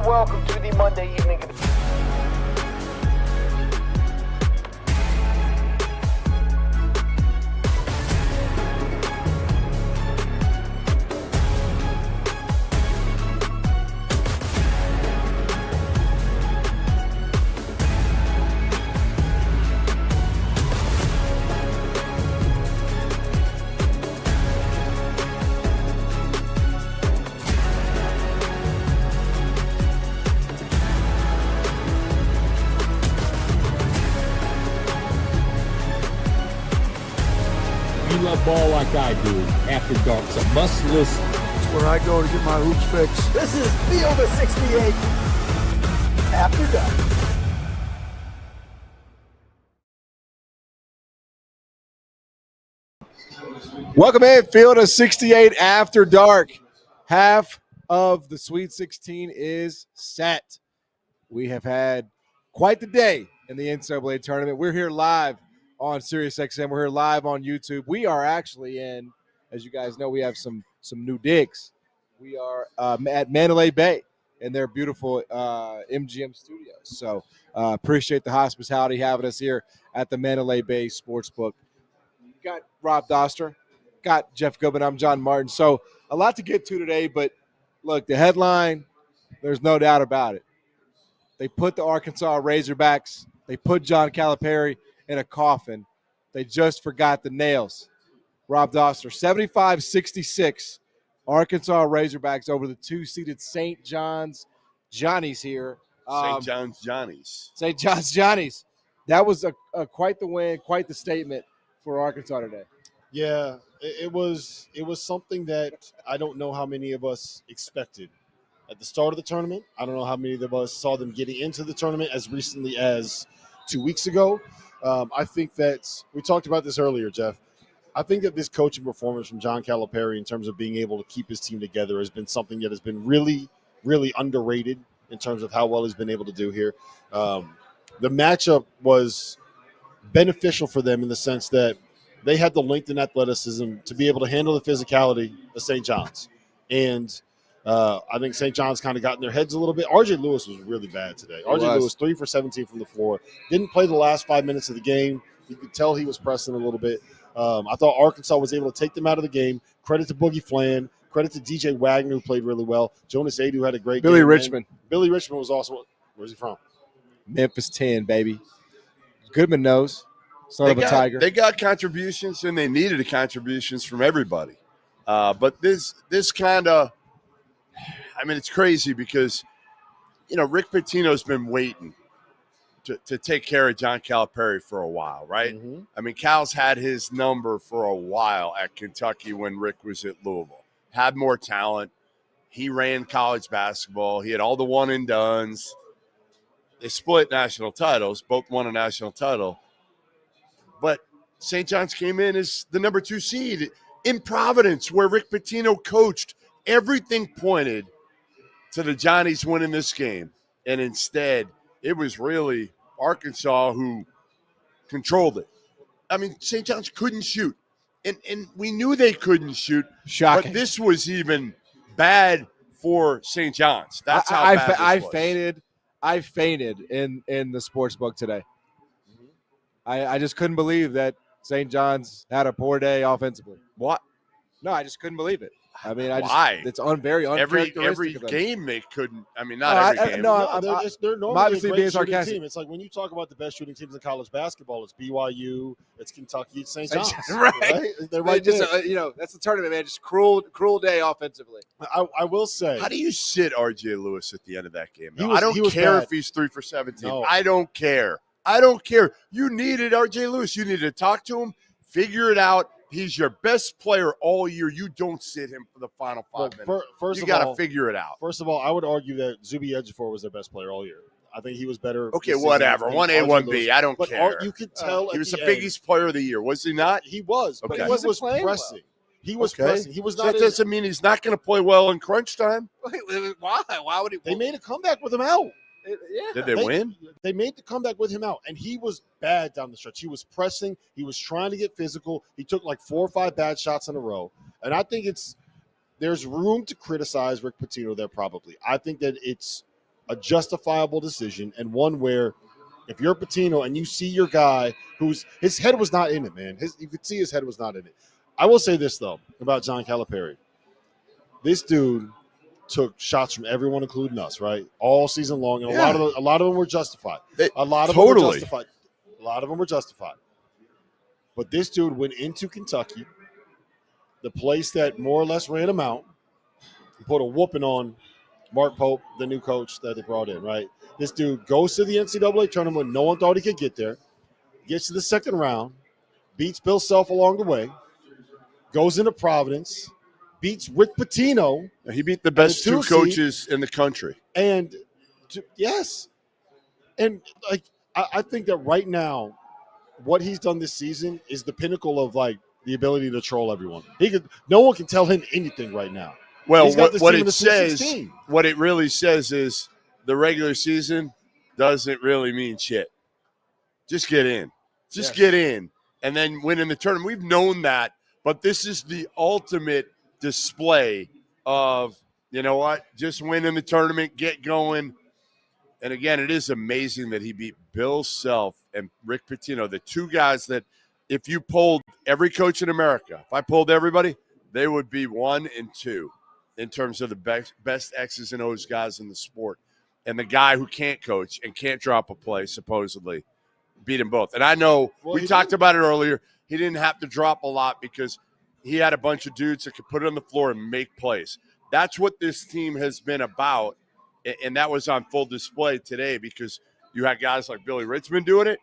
welcome to the Monday evening. Love ball like I do. After Dark, it's a must listen. It's where I go to get my hoops fixed. This is Field of 68 After Dark. Welcome in, Field of 68 After Dark. Half of the Sweet 16 is set. We have had quite the day in the NCAA tournament. We're here live on SiriusXM. We're here live on YouTube. We are actually in, as you guys know, we have some new digs. We are at Mandalay Bay in their beautiful MGM studios. So appreciate the hospitality having us here at the Mandalay Bay Sportsbook. Got Rob Doster, got Jeff Goodman. I'm John Martin. So a lot to get to today, but look, the headline, there's no doubt about it. They put the Arkansas Razorbacks, they put John Calipari in a coffin. They just forgot the nails. Rob Doster, 75-66, Arkansas Razorbacks over the two-seeded St. John's Johnnies here. St. John's Johnnies. St. John's Johnnies. That was a quite the win, quite the statement for Arkansas today. Yeah, it was something that I don't know how many of us expected at the start of the tournament. I don't know how many of us saw them getting into the tournament as recently as 2 weeks ago. I think that we talked about this earlier, Jeff. I think that this coaching performance from John Calipari in terms of being able to keep his team together has been something that has been really, really underrated in terms of how well he's been able to do here. The matchup was beneficial for them in the sense that they had the length and athleticism to be able to handle the physicality of St. John's. And I think St. John's kind of got in their heads a little bit. R.J. Lewis was really bad today. R.J. Lewis, 3 for 17 from the floor. Didn't play the last 5 minutes of the game. You could tell he was pressing a little bit. I thought Arkansas was able to take them out of the game. Credit to Boogie Flan. Credit to DJ Wagner, who played really well. Jonas Adu had a great game. Billy Richmond. Billy Richmond was also – where's he from? Memphis 10, baby. Goodman knows. Son of a tiger. They got contributions, and they needed the contributions from everybody. But this kind of – I mean, it's crazy because, Rick Pitino's been waiting to take care of John Calipari for a while, right? Mm-hmm. I mean, Cal's had his number for a while at Kentucky when Rick was at Louisville. Had more talent. He ran college basketball. He had all the one-and-dones. They split national titles. Both won a national title. But St. John's came in as the number 2 seed in Providence, where Rick Pitino coached. Everything pointed to the Johnnies winning this game. And instead, it was really Arkansas who controlled it. I mean, St. John's couldn't shoot. And we knew they couldn't shoot. Shocking. But this was even bad for St. John's. That's how bad this was. I fainted in the sports book today. I just couldn't believe that St. John's had a poor day offensively. What? No, I just couldn't believe it. I mean, Why? It's very uncharacteristic. Every game they couldn't. I mean, not every game. They're normally obviously a being great shooting sarcastic. team. It's like when you talk about the best shooting teams in college basketball, it's BYU, it's Kentucky, it's St. John's. Right. They're right just, there. that's the tournament, man. Just cruel day offensively. I will say. How do you sit R.J. Lewis at the end of that game? I don't care if he's 3 for 17. No. I don't care. You needed R.J. Lewis. You needed to talk to him, figure it out. He's your best player all year. You don't sit him for the final 5 minutes. First you of got all, to figure it out. First of all, I would argue that Zuby Ejiofor was their best player all year. I think he was better. Okay, whatever. 1A, 1B. I don't care. You could tell he was the Big East player of the year, was he not? He was, but Okay. he was pressing. Well. He was pressing. He was not. That doesn't mean he's not going to play well in crunch time. Why? Why would he? They made a comeback with him out. Yeah. Did they win? They made the comeback with him out, and he was bad down the stretch. He was pressing. He was trying to get physical. He took like 4 or 5 bad shots in a row, and I think there's room to criticize Rick Pitino there probably. I think that it's a justifiable decision, and one where if you're Pitino and you see your guy his head was not in it, man. You could see his head was not in it. I will say this, though, about John Calipari. This dude took shots from everyone, including us, right? All season long. And a lot of them were justified. A lot of them were justified. But this dude went into Kentucky, the place that more or less ran him out, and put a whooping on Mark Pope, the new coach that they brought in, right? This dude goes to the NCAA tournament when no one thought he could get there, gets to the second round, beats Bill Self along the way, goes into Providence, beats Rick Pitino. He beat the best two coaches in the country. And yes. And like I think that right now, what he's done this season is the pinnacle of like the ability to troll everyone. No one can tell him anything right now. Well, what it really says is the regular season doesn't really mean shit. Just get in. Get in. And then win in the tournament. We've known that, but this is the ultimate display of, you know what, just win in the tournament, get going. And again, it is amazing that he beat Bill Self and Rick Pitino, the two guys that if you polled every coach in America, if I polled everybody, they would be 1 and 2 in terms of the best X's and O's guys in the sport. And the guy who can't coach and can't drop a play, supposedly, beat them both. And I know we talked about it earlier. He didn't have to drop a lot because he had a bunch of dudes that could put it on the floor and make plays. That's what this team has been about. And that was on full display today because you had guys like Billy Richmond doing it,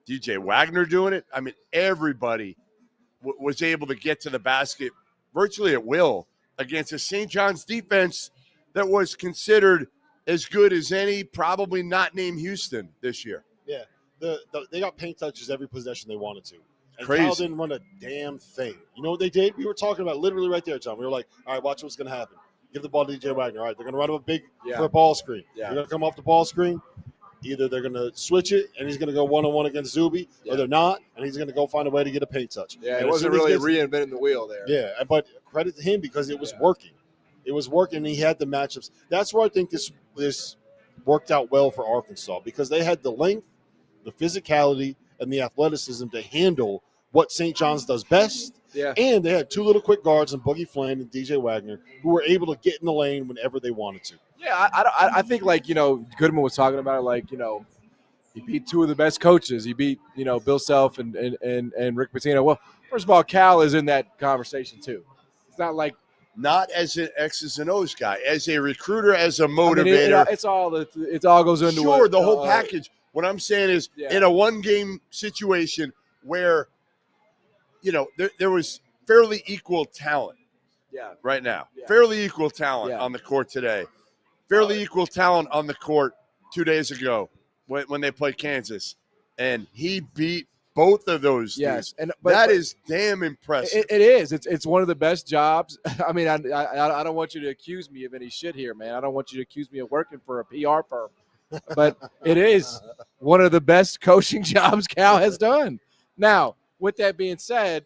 DJ Wagner doing it. I mean, everybody was able to get to the basket virtually at will against a St. John's defense that was considered as good as any, probably not named Houston this year. Yeah, they got paint touches every possession they wanted to. And Crazy. Cal didn't run a damn thing. You know what they did? We were talking about literally right there, John. We were like, all right, watch what's going to happen. Give the ball to DJ Wagner. All right, they're going to run up a big for a ball screen. Yeah. They're going to come off the ball screen. Either they're going to switch it, and he's going to go one-on-one against Zuby, or they're not, and he's going to go find a way to get a paint touch. Yeah, it wasn't really reinventing the wheel there. Yeah, but credit to him because it was working. It was working, and he had the matchups. That's where I think this worked out well for Arkansas because they had the length, the physicality, and the athleticism to handle what St. John's does best. Yeah. And they had two little quick guards in Boogie Flynn and DJ Wagner who were able to get in the lane whenever they wanted to. Yeah, I think, like, you know, Goodman was talking about it, like, you know, he beat two of the best coaches. He beat, you know, Bill Self and Rick Pitino. Well, first of all, Cal is in that conversation too. It's not like – not as an X's and O's guy, as a recruiter, as a motivator. I mean, it all goes into the whole package. What I'm saying is in a one-game situation where, you know, there was fairly equal talent right now. Yeah. Fairly equal talent on the court today. Fairly equal talent on the court 2 days ago when they played Kansas. And he beat both of those dudes. But that is damn impressive. It is. It's one of the best jobs. I mean, I don't want you to accuse me of any shit here, man. I don't want you to accuse me of working for a PR firm. But it is one of the best coaching jobs Cal has done. Now, with that being said,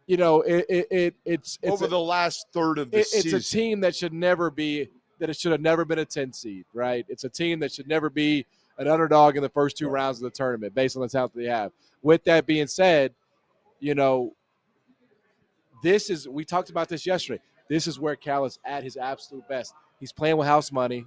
you know, it's over the last third of the season. It's a team that should have never been a 10 seed, right? It's a team that should never be an underdog in the first two rounds of the tournament based on the talent they have. With that being said, you know, we talked about this yesterday. This is where Cal is at his absolute best. He's playing with house money.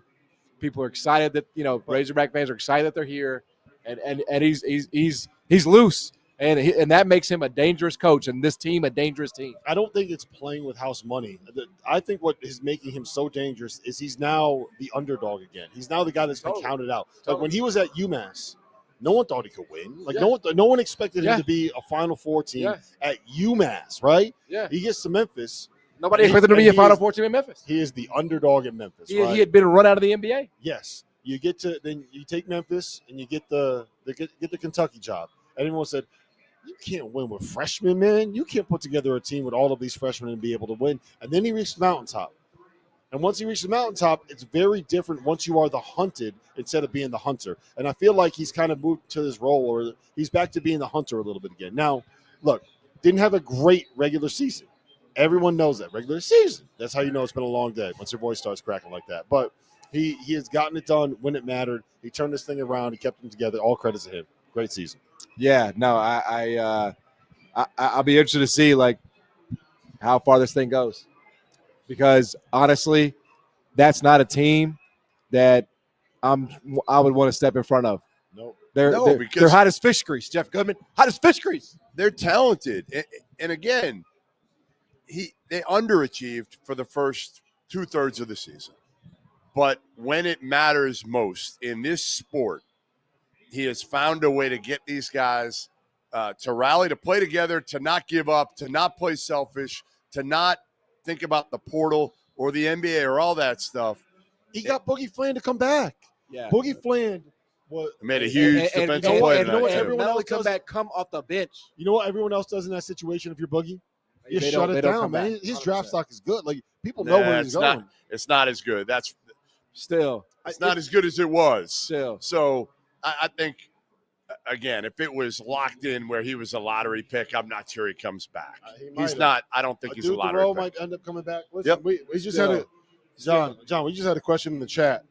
People are excited that, you know, Razorback fans are excited that they're here, and he's loose. And that makes him a dangerous coach and this team a dangerous team. I don't think it's playing with house money. I think what is making him so dangerous is he's now the underdog again. He's now the guy that's been counted out. Like when he was at UMass, no one thought he could win. Like no one expected him to be a Final Four team at UMass, right? Yeah. He gets to Memphis. Nobody expected him to be a Final Four team in Memphis. He is the underdog at Memphis. He had been run out of the NBA. Yes. You get to then you take Memphis and you get the Kentucky job. Everyone said, you can't win with freshmen, man. You can't put together a team with all of these freshmen and be able to win. And then he reached the mountaintop. And once he reached the mountaintop, it's very different once you are the hunted instead of being the hunter. And I feel like he's kind of moved to this role, or he's back to being the hunter a little bit again. Now, look, didn't have a great regular season. Everyone knows that. Regular season. That's how you know it's been a long day once your voice starts cracking like that. But He has gotten it done when it mattered. He turned this thing around. He kept them together. All credits to him. Great season. Yeah, no, I'll be interested to see like how far this thing goes, because honestly, that's not a team that I would want to step in front of. Nope. They're hot as fish grease. Jeff Goodman, hot as fish grease. They're talented, and again, they underachieved for the first 2/3 of the season. But when it matters most in this sport, he has found a way to get these guys to rally, to play together, to not give up, to not play selfish, to not think about the portal or the NBA or all that stuff. He got Boogie Fland to come back. Yeah, Boogie Fland made a huge defensive play. And you know what tonight, everyone else does? come off the bench. You know what everyone else does in that situation if you're Boogie? You They shut don't it come down, man. back. His 100%. draft stock is good. Like people know where he's going. It's not as good. It's not as good as it was. Still. So I think, again, if it was locked in where he was a lottery pick, I'm not sure he comes back. He's not. I don't think he's a lottery pick. might end up coming back. Listen, Yep. we just had John. We just had a question in the chat.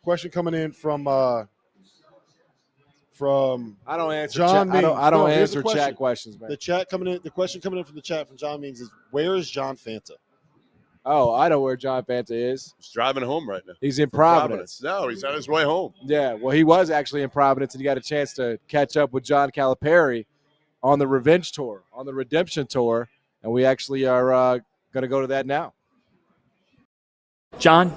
Question coming in from I don't answer. John I don't here's the answer question. chat questions, man. The question coming in from the chat from John Means is, where is John Fanta? Oh, I know where John Fanta is. He's driving home right now. He's in Providence. No, he's on his way home. Yeah, well, he was actually in Providence, and he got a chance to catch up with John Calipari on the revenge tour, on the redemption tour, and we actually are going to go to that now. John,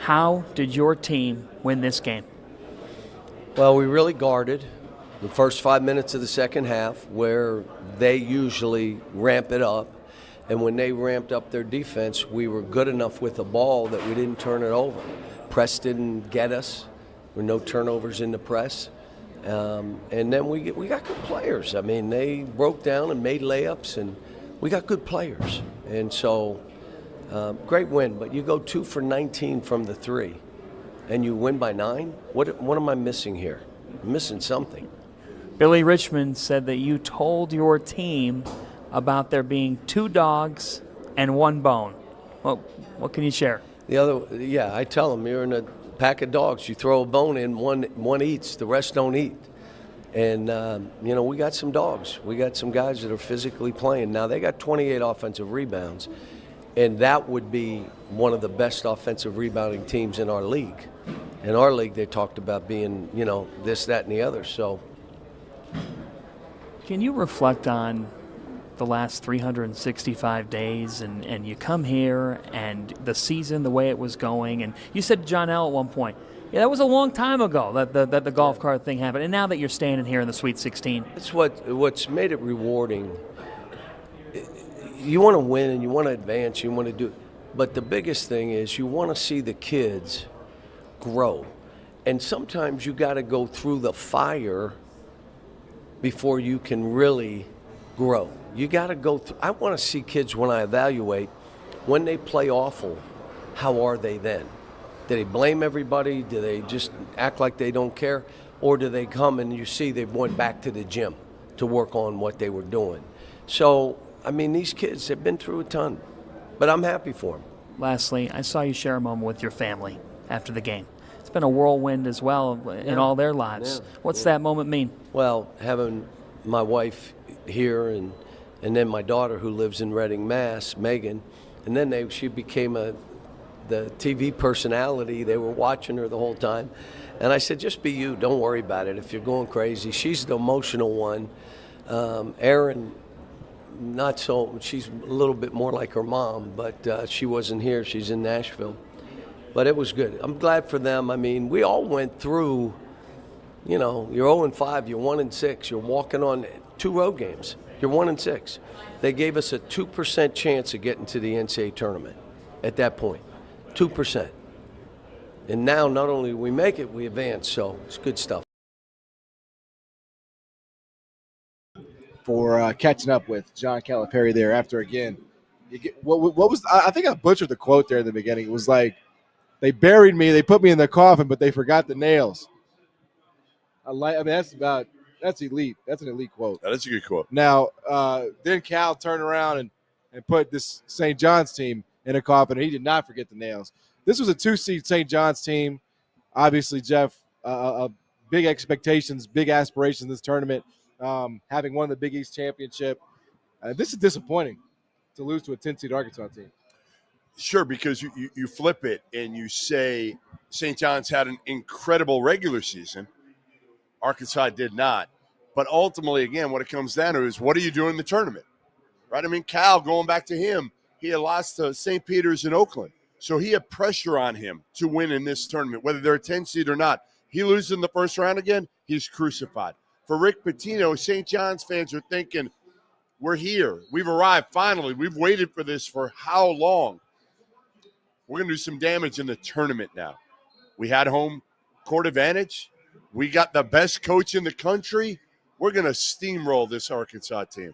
how did your team win this game? Well, we really guarded the first 5 minutes of the second half, where they usually ramp it up. And when they ramped up their defense, we were good enough with the ball that we didn't turn it over. Press didn't get us. There were no turnovers in the press. And then we got good players. I mean, they broke down and made layups, and we got good players. And so, great win. But you go 2 for 19 from the three, and you win by 9? What am I missing here? I'm missing something. Billy Richmond said that you told your team about there being 2 dogs and 1 bone. Well, what can you share? I tell them, you're in a pack of dogs. You throw a bone in, one eats, the rest don't eat. And, we got some dogs. We got some guys that are physically playing. Now, they got 28 offensive rebounds, and that would be one of the best offensive rebounding teams in our league. In our league, they talked about being, this, that, and the other. So, can you reflect on the last 365 days and you come here and the season, the way it was going, and you said to John L. at one point, yeah, that was a long time ago that the golf cart thing happened, and now that you're standing here in the Sweet 16. It's what's made it rewarding. You want to win and you want to advance, you want to do it. But the biggest thing is you want to see the kids grow. And sometimes you got to go through the fire before you can really grow. You got to go through. I want to see kids, when I evaluate, when they play awful, how are they then? Do they blame everybody? Do they just act like they don't care? Or do they come and you see they went back to the gym to work on what they were doing? So, I mean, these kids have been through a ton, but I'm happy for them. Lastly, I saw you share a moment with your family after the game. It's been a whirlwind as well in all their lives. What's that moment mean? Well, having my wife here and then my daughter who lives in Reading, Mass, Megan, and then she became the TV personality. They were watching her the whole time. And I said, just be you. Don't worry about it. If you're going crazy. She's the emotional one. Erin, not so. She's a little bit more like her mom, but she wasn't here. She's in Nashville. But it was good. I'm glad for them. I mean, we all went through, you're 0-5, you're 1-6, you're walking on 2 road games. You're 1-6. They gave us a 2% chance of getting to the NCAA tournament at that point. 2%. And now not only do we make it, we advance. So it's good stuff. For catching up with John Calipari there after again. What was I think I butchered the quote there in the beginning. It was like, they buried me, they put me in the coffin, but they forgot the nails. That's elite. That's an elite quote. That is a good quote. Now, then Cal turned around and put this St. John's team in a coffin, and he did not forget the nails. this was a 2-seed St. John's team. Obviously, Jeff, big expectations, big aspirations in this tournament, having won the Big East championship. This is disappointing to lose to a 10-seed Arkansas team. Sure, because you flip it and you say St. John's had an incredible regular season. Arkansas did not. But ultimately, again, what it comes down to is what are you doing in the tournament, right? I mean, Cal, going back to him, he had lost to St. Peter's in Oakland. So he had pressure on him to win in this tournament, whether they're a 10-seed or not. He loses in the first round again, he's crucified. For Rick Pitino, St. John's fans are thinking, we're here. We've arrived finally. We've waited for this for how long? We're going to do some damage in the tournament now. We had home court advantage. We got the best coach in the country. We're going to steamroll this Arkansas team.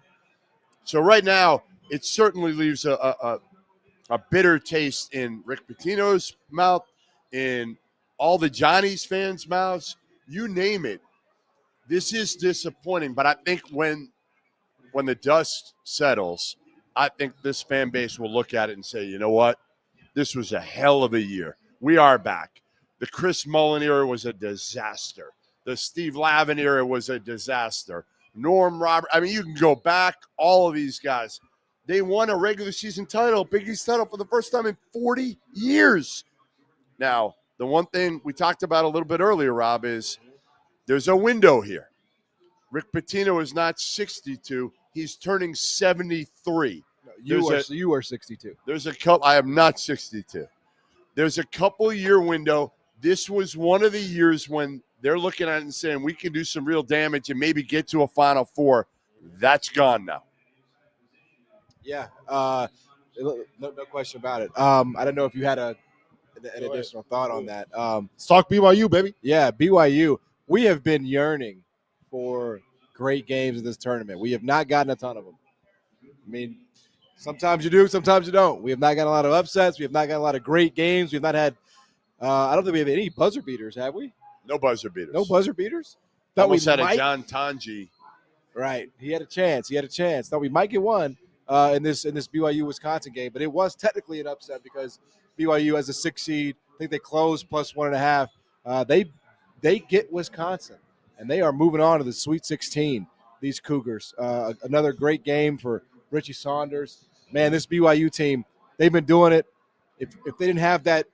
So right now, it certainly leaves a bitter taste in Rick Pitino's mouth, in all the Johnny's fans' mouths. You name it. This is disappointing, but I think when the dust settles, I think this fan base will look at it and say, you know what? This was a hell of a year. We are back. The Chris Mullen era was a disaster. The Steve Lavin era was a disaster. Norm Robert. I mean, you can go back. All of these guys. They won a regular season title, Big East title, for the first time in 40 years. Now, the one thing we talked about a little bit earlier, Rob, is there's a window here. Rick Pitino is not 62. He's turning 73. You are 62. There's a couple. I am not 62. There's a couple-year window. This was one of the years when they're looking at it and saying we can do some real damage and maybe get to a Final Four. That's gone now. Yeah, no question about it. I don't know if you had an additional thought on that. Let's talk BYU, baby. Yeah, BYU. We have been yearning for great games in this tournament. We have not gotten a ton of them. I mean, sometimes you do, sometimes you don't. We have not gotten a lot of upsets. We have not gotten a lot of great games. We have not had I don't think we have any buzzer beaters, have we? No buzzer beaters. No buzzer beaters? Almost had a John Tanji. Right. He had a chance. Thought we might get one in this BYU-Wisconsin game, but it was technically an upset because BYU as a 6 seed, I think they closed plus 1.5. They get Wisconsin, and they are moving on to the Sweet 16, these Cougars. Another great game for Richie Saunders. Man, this BYU team, they've been doing it. If they didn't have that,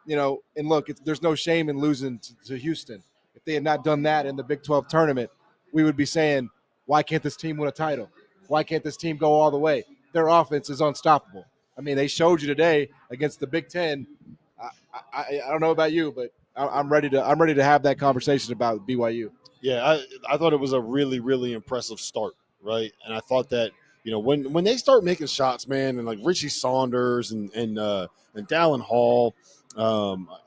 and look, there's no shame in losing to Houston. If they had not done that in the Big 12 tournament, we would be saying, why can't this team win a title? Why can't this team go all the way? Their offense is unstoppable. I mean, they showed you today against the Big Ten. I don't know about you, but I'm ready to have that conversation about BYU. Yeah, I thought it was a really, really impressive start, right? And I thought that, when they start making shots, man, and like Richie Saunders and Dallin Hall,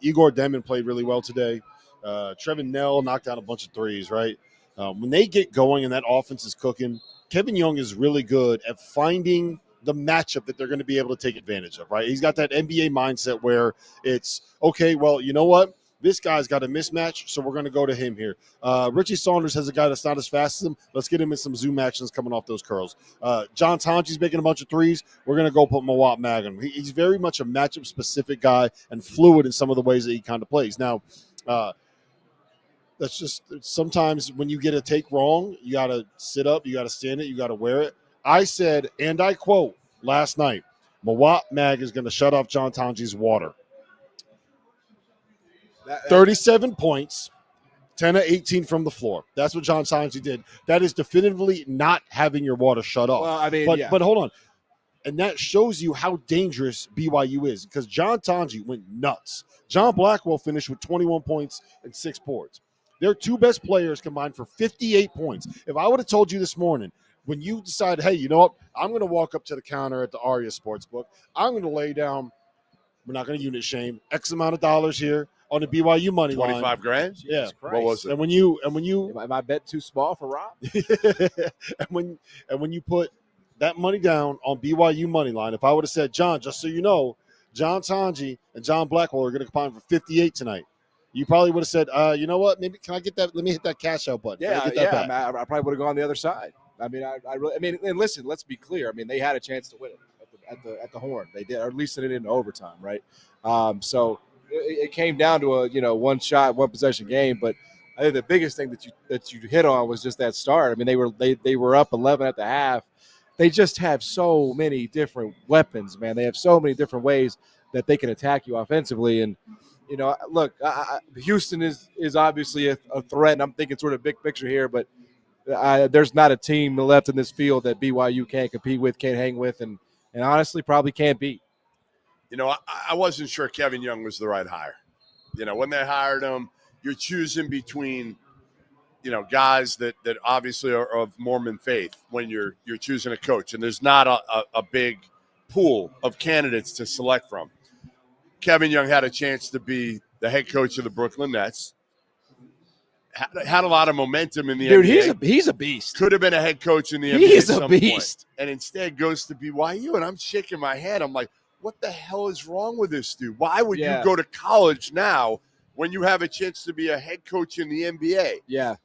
Igor Demon played really well today. Trevin Nell knocked out a bunch of threes, right? When they get going and that offense is cooking, Kevin Young is really good at finding the matchup that they're going to be able to take advantage of, right? He's got that NBA mindset where it's, okay, well, you know what? This guy's got a mismatch, so we're going to go to him here. Richie Saunders has a guy that's not as fast as him. Let's get him in some zoom actions coming off those curls. John Tonji's making a bunch of threes. We're going to go put Mawat Mag on him. He's very much a matchup-specific guy and fluid in some of the ways that he kind of plays. Now, that's just sometimes when you get a take wrong, you got to sit up, you got to stand it, you got to wear it. I said, and I quote last night, Mawat Mag is going to shut off John Tonji's water. 37 points, 10 of 18 from the floor. That's what John Tonji did. That is definitively not having your water shut off. Well, I mean, but hold on. And that shows you how dangerous BYU is because John Tonji went nuts. John Blackwell finished with 21 points and 6 boards. Their two best players combined for 58 points. If I would have told you this morning, when you decide, hey, you know what? I'm going to walk up to the counter at the Aria Sportsbook. I'm going to lay down, we're not going to unit shame, X amount of dollars here on the BYU money line. 25 grand? Yeah. What was it? And when you am I bet too small for Rob? and when you put that money down on BYU money line, if I would have said, John, just so you know, John Tonji and John Blackwell are going to combine for 58 tonight. You probably would have said, you know what? Maybe can I get that? Let me hit that cash out button. Yeah, I probably would have gone the other side. I mean, and listen, let's be clear. I mean, they had a chance to win it at the horn. They did, or at least they did in overtime, right? So it came down to a one shot, one possession game. But I think the biggest thing that you hit on was just that start. I mean, they were up 11 at the half. They just have so many different weapons, man. They have so many different ways that they can attack you offensively. And look, Houston is obviously a threat, and I'm thinking sort of big picture here, but there's not a team left in this field that BYU can't compete with, can't hang with, and honestly probably can't beat. I wasn't sure Kevin Young was the right hire. When they hired him, you're choosing between, guys that obviously are of Mormon faith when you're choosing a coach, and there's not a big pool of candidates to select from. Kevin Young had a chance to be the head coach of the Brooklyn Nets. Had a lot of momentum in the NBA. Dude, he's a beast. Could have been a head coach in the NBA. He's at a some beast. Point, and instead goes to BYU, and I'm shaking my head. I'm like, what the hell is wrong with this dude? Why would you go to college now when you have a chance to be a head coach in the NBA? Yeah.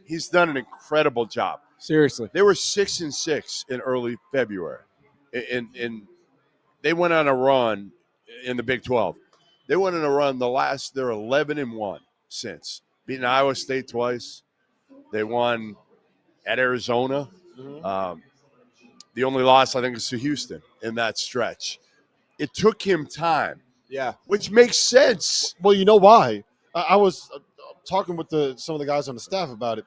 He's done an incredible job. Seriously. They were 6-6 in early February. And they went on a run in the Big 12. They went on a run they're 11-1 since. Beating Iowa State twice. They won at Arizona. Mm-hmm. The only loss, I think, is to Houston in that stretch. It took him time. Yeah. Which makes sense. Well, you know why? I was talking with some of the guys on the staff about it.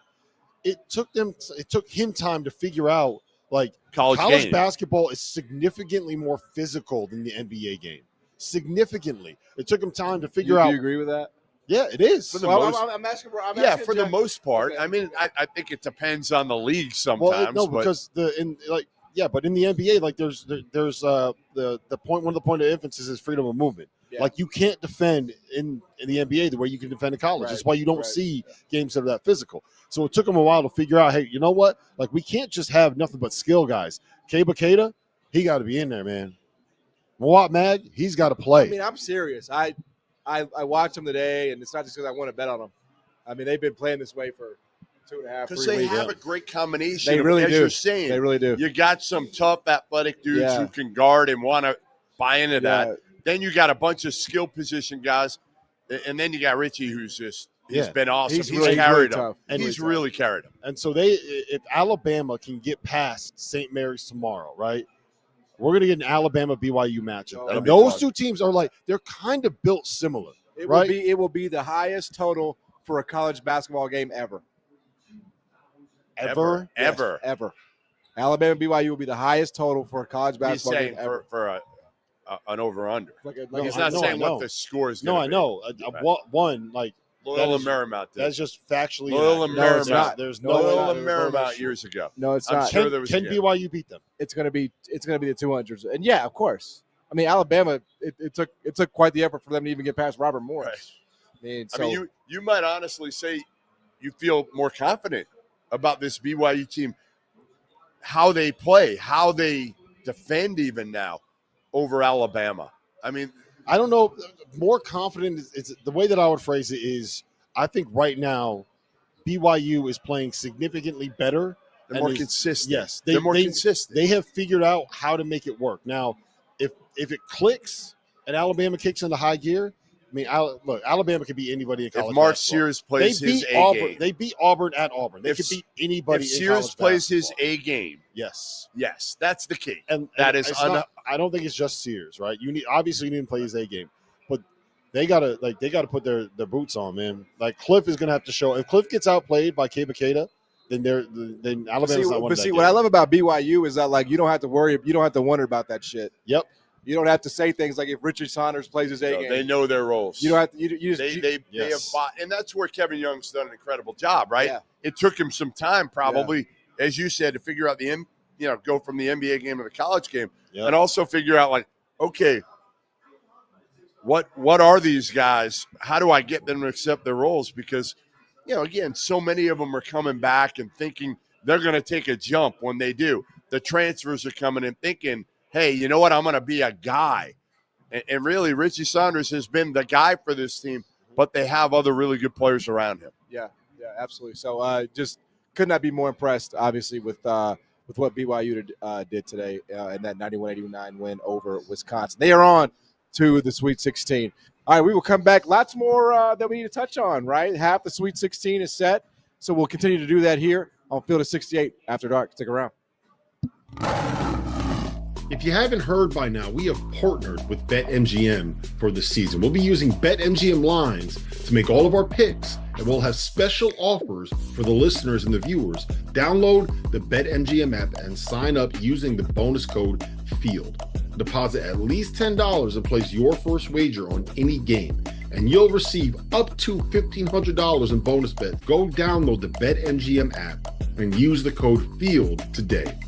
It took him time to figure out, like, college basketball is significantly more physical than the NBA game. Significantly. It took him time to figure out. Do you agree with that? Yeah, it is. I'm asking for the most part. Okay. I mean, I think it depends on the league sometimes. Well, because but in the NBA, like there's the point. One of the point of emphasis is freedom of movement. Yeah. Like you can't defend in the NBA the way you can defend in college. That's why you don't see games that are that physical. So it took them a while to figure out, hey, you know what? Like we can't just have nothing but skill guys. Bakeda, he got to be in there, man. Moat Mag, he's got to play. I mean, I'm serious. I watched them today, and it's not just because I want to bet on them. I mean, they've been playing this way for 2.5 weeks. Because they have a great combination. They really do. As you're saying, they really do. You got some tough, athletic dudes who can guard and want to buy into that. Then you got a bunch of skill position guys, and then you got Richie, who's just he's been awesome. He's carried them. And he's really carried them. And so if Alabama can get past St. Mary's tomorrow, right? We're going to get an Alabama-BYU matchup. And those two teams are they're kind of built similar, right? It will be the highest total for a college basketball game ever. Ever. Alabama-BYU will be the highest total for a college basketball game ever. For an over-under. He's not saying what the score is going to be. No, I know. One, Loyola Marymount. That's just factually. Loyola Marymount. There's Loyola Marymount years ago. No, it's I'm not. Sure there was can BYU beat them? It's going to be the 200s, and yeah, of course. I mean, Alabama. It took quite the effort for them to even get past Robert Morris. Right. I mean, you might honestly say you feel more confident about this BYU team, how they play, how they defend even now over Alabama. I mean, I don't know. More confident is the way that I would phrase it is I think right now BYU is playing significantly better. They're more consistent. Yes. They're more consistent. They have figured out how to make it work. Now, if it clicks and Alabama kicks into high gear, I mean, Alabama could beat anybody in college If Mark basketball. Sears plays his Auburn, A game. They beat Auburn at Auburn. They could beat anybody if in Sears college plays basketball. his A game. Yes. Yes, that's the key. And that is I don't think it's just Sears, right? Obviously you need to play his A game. But they gotta put their boots on, man. Like Cliff is gonna have to show. If Cliff gets outplayed by Bakeda, then Alabama's not winning. But see, what I love about BYU is that you don't have to worry, you don't have to wonder about that shit. Yep. You don't have to say things like if Richard Saunders plays his A game. They know their roles. You don't have to. They have bought, and that's where Kevin Young's done an incredible job, right? Yeah. It took him some time, probably, as you said, to figure out go from the NBA game to the college game, and also figure out okay, what are these guys? How do I get them to accept their roles? Because, again, so many of them are coming back and thinking they're going to take a jump when they do. The transfers are coming in thinking, hey, you know what? I'm going to be a guy. And really, Richie Saunders has been the guy for this team, but they have other really good players around him. Yeah, absolutely. So just could not be more impressed, obviously, with with what BYU did today in that 91-89 win over Wisconsin. They are on to the Sweet 16. All right, we will come back. Lots more that we need to touch on, right? Half the Sweet 16 is set, so we'll continue to do that here on Field of 68 After Dark. Stick around. If you haven't heard by now, we have partnered with BetMGM for the season. We'll be using BetMGM lines to make all of our picks, and we'll have special offers for the listeners and the viewers. Download the BetMGM app and sign up using the bonus code FIELD. Deposit at least $10 and place your first wager on any game, and you'll receive up to $1,500 in bonus bets. Go download the BetMGM app and use the code FIELD today.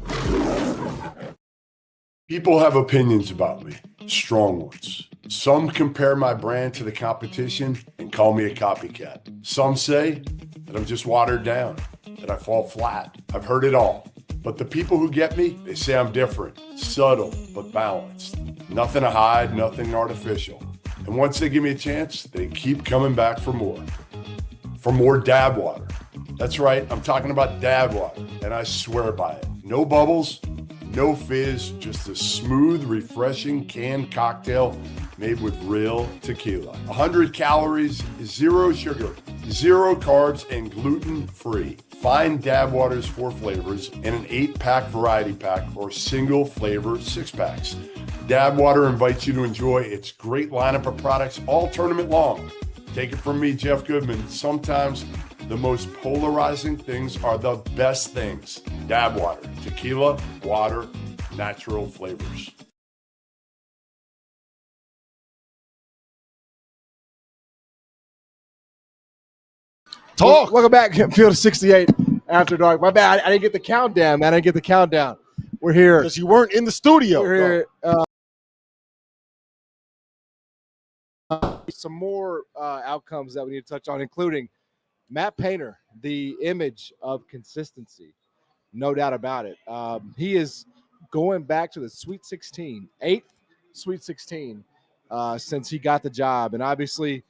People have opinions about me, strong ones. Some compare my brand to the competition and call me a copycat. Some say that I'm just watered down, that I fall flat. I've heard it all. But the people who get me, they say I'm different, subtle, but balanced. Nothing to hide, nothing artificial. And once they give me a chance, they keep coming back for more. For more dab water. That's right, I'm talking about dab water, and I swear by it. No bubbles, no fizz, just a smooth, refreshing canned cocktail made with real tequila. 100 calories, 0 sugar, 0 carbs, and gluten-free. Find Dab Water's 4 flavors in an 8-pack variety pack or single flavor 6-packs. Dab Water invites you to enjoy its great lineup of products all tournament long. Take it from me, Jeff Goodman. Sometimes the most polarizing things are the best things. Dab Water, tequila, water, natural flavors. Talk. Welcome back, Field of 68 After Dark. My bad. I didn't get the countdown, man. I didn't get the countdown. We're here. Because you weren't in the studio. We're here. Some more outcomes that we need to touch on, including Matt Painter, the image of consistency. No doubt about it. He is going back to the Sweet 16, 8th Sweet 16 since he got the job. And obviously,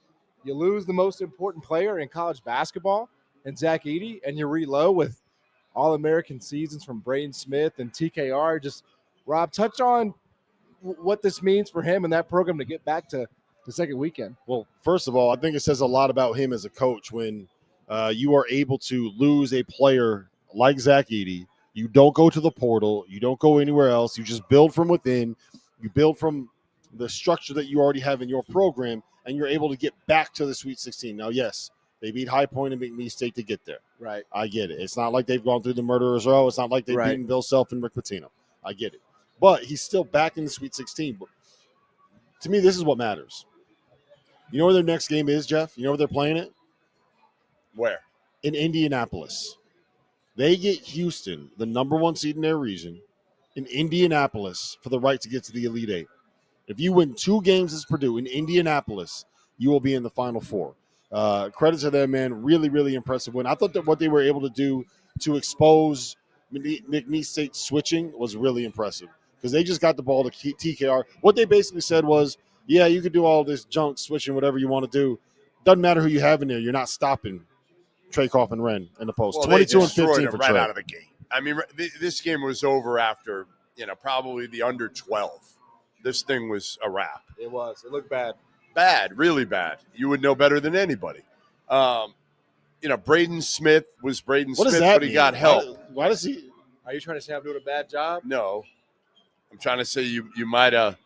you lose the most important player in college basketball and Zach Edey, and you reload with All-American seasons from Braden Smith and TKR. Just, Rob, touch on what this means for him and that program to get back to the second weekend. Well, first of all, I think it says a lot about him as a coach when you are able to lose a player like Zach Edey. You don't go to the portal. You don't go anywhere else. You just build from within. You build from the structure that you already have in your program, and you're able to get back to the Sweet 16. Now, yes, they beat High Point and McNeese State to get there. Right. I get it. It's not like they've gone through the murderer's row. It's not like they've Right. beaten Bill Self and Rick Pitino. I get it. But he's still back in the Sweet 16. But to me, this is what matters. You know where their next game is, Jeff? You know where they're playing it? Where? In Indianapolis. They get Houston, the number 1 seed in their region, in Indianapolis for the right to get to the Elite Eight. If you win 2 games as Purdue in Indianapolis, you will be in the Final Four. Credit to them, man. Really, really impressive win. I thought that what they were able to do to expose McNeese State switching was really impressive because they just got the ball to TKR. What they basically said was, yeah, you could do all this junk switching, whatever you want to do. Doesn't matter who you have in there. You're not stopping Trey Kaufman-Wren in the post. Well, 22 and 15 for right Trey. out of the gate. I mean, this game was over after, probably the under 12. This thing was a wrap. It was. It looked bad. Bad, really bad. You would know better than anybody. Braden Smith was Braden What does Smith, that but he mean? got help. Why does he? Are you trying to say I'm doing a bad job? No. I'm trying to say you might have.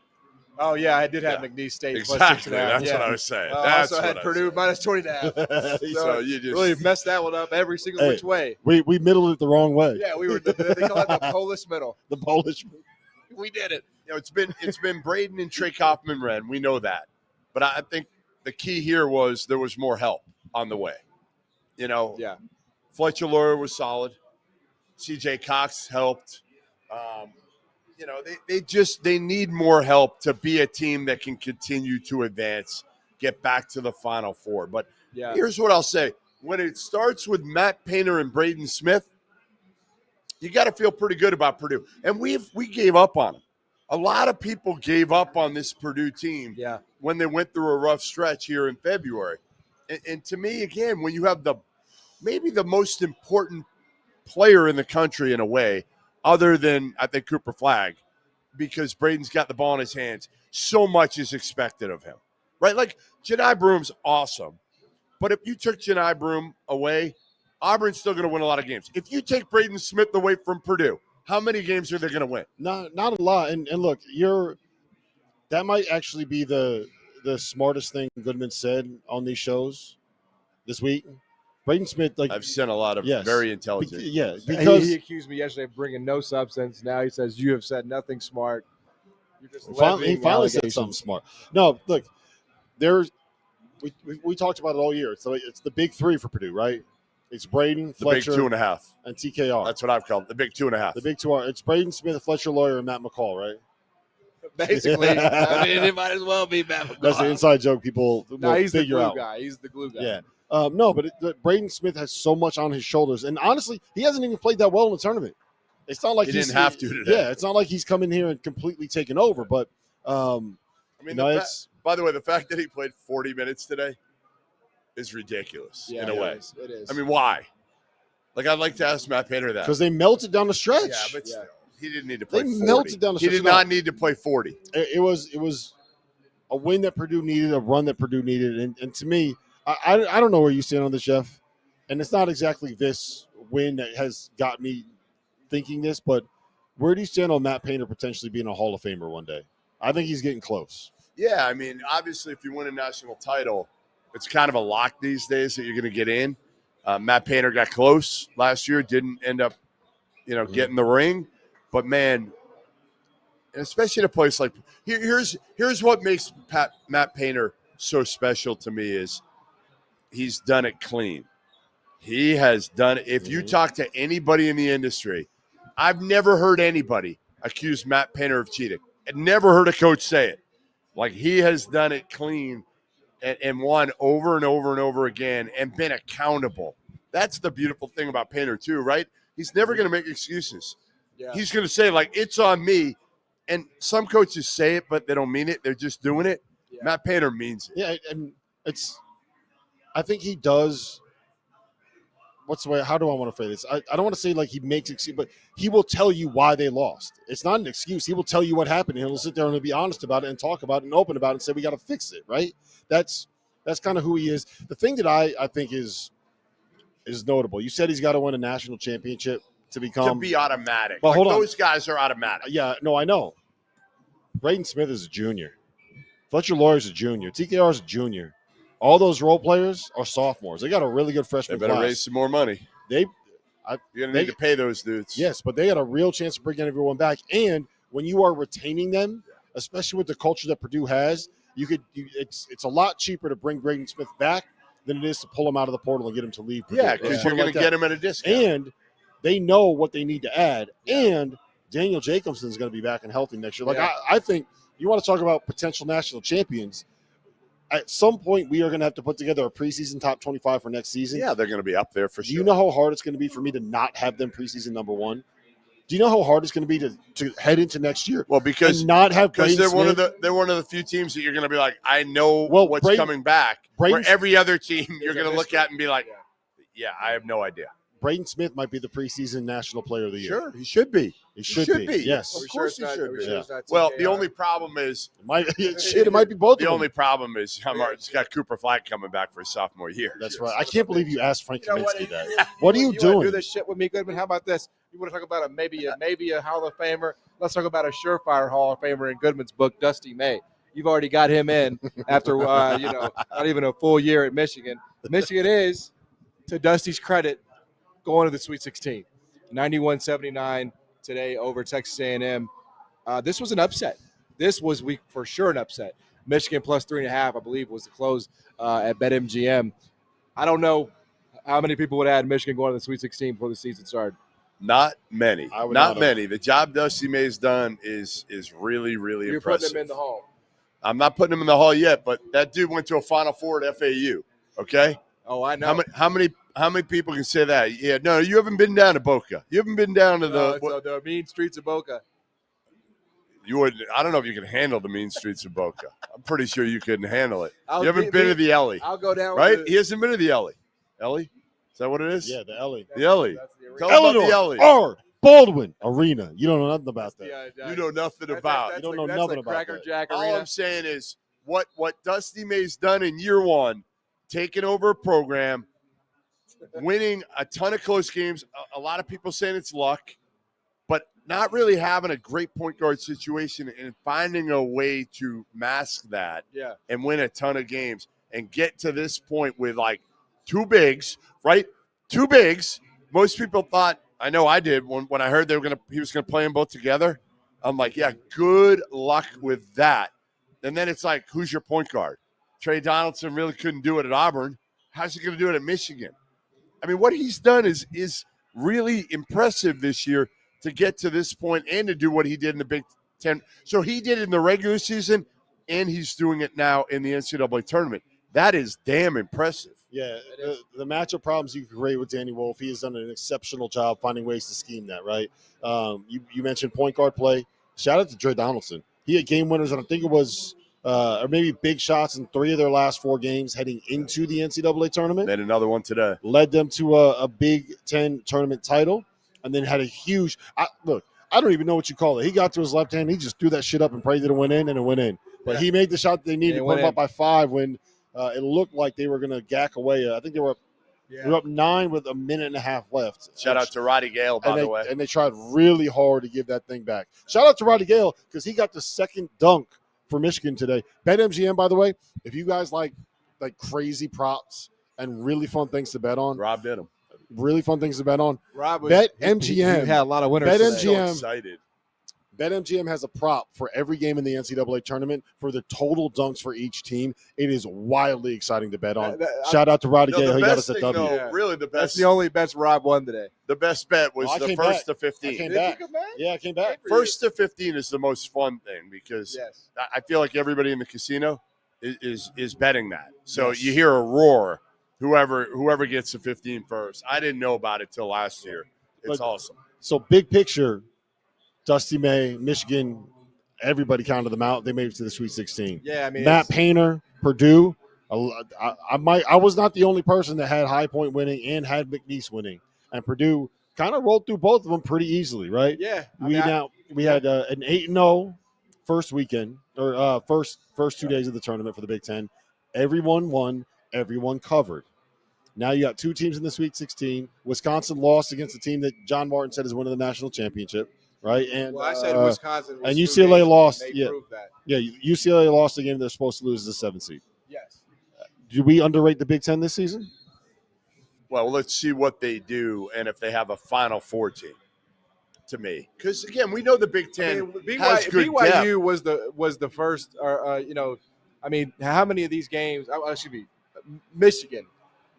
Oh, yeah, I did have Yeah. McNeese State plus Exactly. 6.5. That's yeah. what I was saying. I That's also had what I Purdue said. minus 20.5. So you just really messed that one up every single Hey. which way. We middled it the wrong way. Yeah, we were. They call it the Polish middle. The Polish. We did it. it's been Braden and Trey Kaufman-Wren. We know that. But I think the key here was there was more help on the way. Yeah. Fletcher Lawyer was solid. CJ Cox helped. They need more help to be a team that can continue to advance, get back to the Final Four. But Yeah. here's what I'll say. When it starts with Matt Painter and Braden Smith, you got to feel pretty good about Purdue. And we gave up on them. A lot of people gave up on this Purdue team when they went through a rough stretch here in February. And to me, again, when you have maybe the most important player in the country in a way, other than, I think, Cooper Flagg, because Braden's got the ball in his hands. So much is expected of him, right? Like, Jedi Broom's awesome. But if you took Jedi Broom away, Auburn's still going to win a lot of games. If you take Braden Smith away from Purdue, how many games are they going to win? Not a lot. And look, that might actually be the smartest thing Goodman said on these shows this week. Braden Smith, like, I've seen a lot of very intelligent. Because he accused me yesterday of bringing no substance. Now he says you have said nothing smart. You're just he finally said something smart. No, look, we talked about it all year. It's the big three for Purdue, right? It's Braden, Fletcher, the big 2.5, and TKR. That's what I've called it, the big 2.5. The big two are it's Braden Smith, Fletcher Lawyer, and Matt McCall, right? Basically, I mean, it might as well be Matt McCall. That's the inside joke people will he's figure the glue out. guy. He's the glue guy. Yeah. No, but Braden Smith has so much on his shoulders, and honestly, he hasn't even played that well in the tournament. It's not like he didn't have to today. Yeah, it's not like he's coming here and completely taken over. But I mean, by the way, the fact that he played 40 minutes today is ridiculous in a way. It is. I mean, why? Like, I'd like to ask Matt Painter that. Because they melted down the stretch. Yeah, but still, he didn't need to play 40. Melted down the stretch. He did not need to play 40. It was a win that Purdue needed, a run that Purdue needed, and to me, I don't know where you stand on this, Jeff, and it's not exactly this win that has got me thinking this, but where do you stand on Matt Painter potentially being a Hall of Famer one day? I think he's getting close. Yeah, I mean, obviously, if you win a national title, it's kind of a lock these days that you're going to get in. Matt Painter got close last year, didn't end up, getting the ring. But, man, especially in a place like here's what makes Matt Painter so special to me is he's done it clean. He has done it. If you talk to anybody in the industry, I've never heard anybody accuse Matt Painter of cheating. I've never heard a coach say it. Like, he has done it clean and won over and over and over again and been accountable. That's the beautiful thing about Painter too, right? He's never going to make excuses. Yeah. He's going to say, like, it's on me. And some coaches say it, but they don't mean it. They're just doing it. Yeah. Matt Painter means it. Yeah, and I think he does. What's the way? How do I want to phrase this? I don't want to say like he makes excuse, but he will tell you why they lost. It's not an excuse. He will tell you what happened, and he'll sit there and he'll be honest about it and talk about it and open about it and say we got to fix it. Right? That's kind of who he is. The thing that I think is notable. You said he's got to win a national championship to be automatic. But hold on, those guys are automatic. Yeah, no, I know. Braden Smith is a junior. Fletcher Lawyer's a junior. TKR is a junior. All those role players are sophomores. They got a really good freshman class. They better raise some more money. You're going to need to pay those dudes. Yes, but they got a real chance to bring everyone back. And when you are retaining them, especially with the culture that Purdue has, it's a lot cheaper to bring Braden Smith back than it is to pull him out of the portal and get him to leave Purdue. Yeah, because you're going to get him at a discount. And they know what they need to add. And Daniel Jacobson's going to be back and healthy next year. Like, I think you want to talk about potential national champions. At some point, we are going to have to put together a preseason top 25 for next season. Yeah, they're going to be up there for sure. Do you know how hard it's going to be for me to not have them preseason number one? Do you know how hard it's going to be to head into next year? Well, because not have they're one of the few teams that you're going to be like, I know what's coming back. Where every other team you're going to look at and be like, yeah, I have no idea. Braden Smith might be the preseason national player of the year. Sure, he should be. He should be. Yes, of course he should be. Well, the only problem is it might be both. The only problem is it's got Cooper Flagg coming back for his sophomore year. That's right. I can't believe you asked Frank Kaminsky that. What are you doing? Do this shit with me, Goodman? How about this? You want to talk about maybe a Hall of Famer? Let's talk about a surefire Hall of Famer in Goodman's book, Dusty May. You've already got him in after not even a full year at Michigan. Michigan is, to Dusty's credit, going to the Sweet 16, 91-79 today over Texas A&M. This was an upset. This was for sure an upset. Michigan plus 3.5, I believe, was the close at BetMGM. I don't know how many people would add Michigan going to the Sweet 16 before the season started. Not many. Not many. The job Dusty May's done is really, really impressive. You're putting him in the Hall. I'm not putting him in the Hall yet, but that dude went to a Final Four at FAU. Okay. Oh, I know. How many people can say that? Yeah, no, you haven't been down to Boca. You haven't been down to the mean streets of Boca. You would. I don't know if you can handle the mean streets of Boca. I'm pretty sure you couldn't handle it. You haven't been to the Ellie. I'll go down. Right? He hasn't been to the Ellie. Ellie? Is that what it is? Yeah, the Ellie. The Ellie. Tell him about the Ellie. Baldwin Arena. You don't know nothing about that. You know nothing about. You don't know nothing about Cracker that. Jack All Arena. I'm saying is what Dusty May's done in year one, taking over a program, winning a ton of close games. A lot of people saying it's luck, but not really having a great point guard situation and finding a way to mask that and win a ton of games and get to this point with like two bigs, right? Two bigs. Most people thought, I know I did when I heard he was gonna play them both together. I'm like, yeah, good luck with that. And then it's like, who's your point guard? Trey Donaldson really couldn't do it at Auburn. How's he gonna do it at Michigan? I mean, what he's done is really impressive this year to get to this point and to do what he did in the Big Ten. So he did it in the regular season, and he's doing it now in the NCAA tournament. That is damn impressive. Yeah, the matchup problems you can create with Danny Wolf, he has done an exceptional job finding ways to scheme that, right? You mentioned point guard play. Shout out to Trey Donaldson. He had game winners, and I think it was or maybe big shots in 3 of their last 4 games heading into the NCAA tournament. Then another one today. Led them to a Big Ten tournament title, and then had a huge look. I don't even know what you call it. He got to his left hand. He just threw that shit up and prayed that it went in, and it went in. But he made the shot that they needed to put them up by 5 when it looked like they were going to gack away. I think they were up 9 with a minute and a half left. Shout out to Roddy Gale, by the way. And they tried really hard to give that thing back. Shout out to Roddy Gale because he got the second dunk for Michigan today. BetMGM, by the way, if you guys like crazy props and really fun things to bet on. Rob did them. Really fun things to bet on. Rob was, BetMGM. He had a lot of winners. BetMGM. So excited. BetMGM has a prop for every game in the NCAA tournament for the total dunks for each team. It is wildly exciting to bet on. Shout out to Roddy Gale. He got us a W. Really, the best. That's the only bets Rob won today. The best bet was the first to 15. I came back. Yeah, I came back. First to 15 is the most fun thing because I feel like everybody in the casino is betting that. So you hear a roar. Whoever gets to 15 first. I didn't know about it till last year. It's awesome. So big picture. Dusty May, Michigan, everybody counted them out. They made it to the Sweet 16. Yeah, I mean, Matt Painter, Purdue. I was not the only person that had High Point winning and had McNeese winning, and Purdue kind of rolled through both of them pretty easily, right? Yeah, we had an 8-0 first weekend or first 2 days of the tournament for the Big Ten. Everyone won, everyone covered. Now you got 2 teams in the Sweet 16. Wisconsin lost against a team that John Martin said is winning the national championship. Right, and I said Wisconsin was and UCLA lost. That. UCLA lost the game they're supposed to lose as a 7th seed. Yes. Do we underrate the Big Ten this season? Well, let's see what they do and if they have a Final Four team. To me, because again, we know the Big Ten has good BYU depth. was the first. I mean, how many of these games? Michigan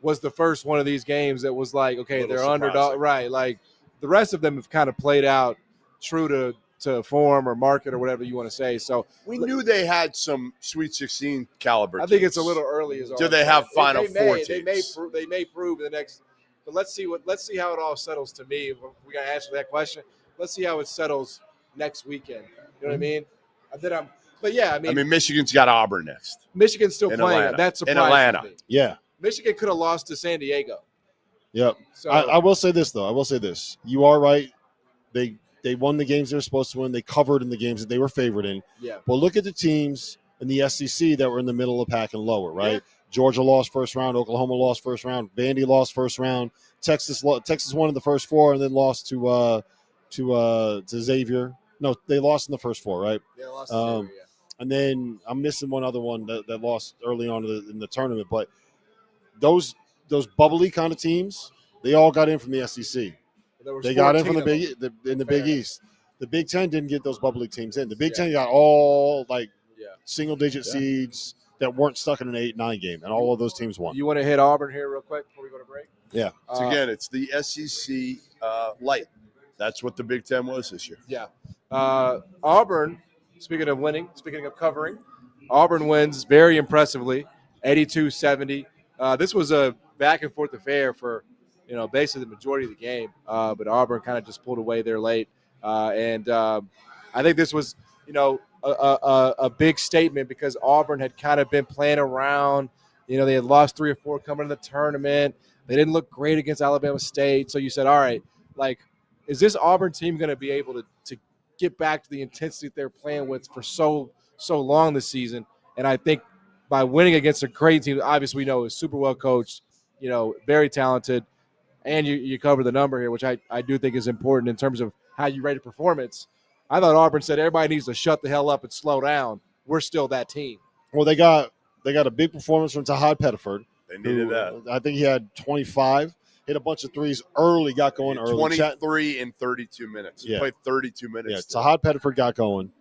was the first one of these games that was like, okay, they're underdog, right? Like the rest of them have kind of played out true to form or market or whatever you want to say. So we knew they had some Sweet 16 caliber. I think it's a little early. Do they have Final Four teams? They may prove the next. But let's see how it all settles. To me, we got to answer that question. Let's see how it settles next weekend. You know what I mean? I mean, Michigan's got Auburn next. Michigan's still in playing. Atlanta. That's surprising. In Atlanta. Me. Yeah. Michigan could have lost to San Diego. Yep. So I will say this though. You are right. They won the games they were supposed to win. They covered in the games that they were favored in. Yeah. But look at the teams in the SEC that were in the middle of the pack and lower, right? Yeah. Georgia lost first round. Oklahoma lost first round. Vandy lost first round. Texas won in the first 4 and then lost to Xavier. No, they lost in the first 4, right? They lost to Xavier, yeah. And then I'm missing one other one that lost early on in the tournament. But those bubbly kind of teams, they all got in from the SEC. They got in from the Big East. The Big Ten didn't get those bubbly teams in. The Big Ten got all single-digit seeds that weren't stuck in an 8-9 game, and all of those teams won. You want to hit Auburn here real quick before we go to break? Yeah. So again, it's the SEC light. That's what the Big Ten was this year. Yeah. Auburn, speaking of winning, speaking of covering, Auburn wins very impressively, 82-70. This was a back-and-forth affair for basically the majority of the game, but Auburn kind of just pulled away there late. And I think this was, a big statement because Auburn had kind of been playing around. They had lost 3 or 4 coming to the tournament. They didn't look great against Alabama State. So you said, all right, is this Auburn team going to be able to get back to the intensity that they're playing with for so long this season? And I think by winning against a Creighton team, obviously we know is super well coached, very talented, and you cover the number here, which I do think is important in terms of how you rate a performance. I thought Auburn said everybody needs to shut the hell up and slow down. We're still that team. Well, they got a big performance from Tahad Pettiford. They needed that. I think he had 25, hit a bunch of threes early, got going early. 23 in 32 minutes. He played 32 minutes. Yeah, Tahad Pettiford got going.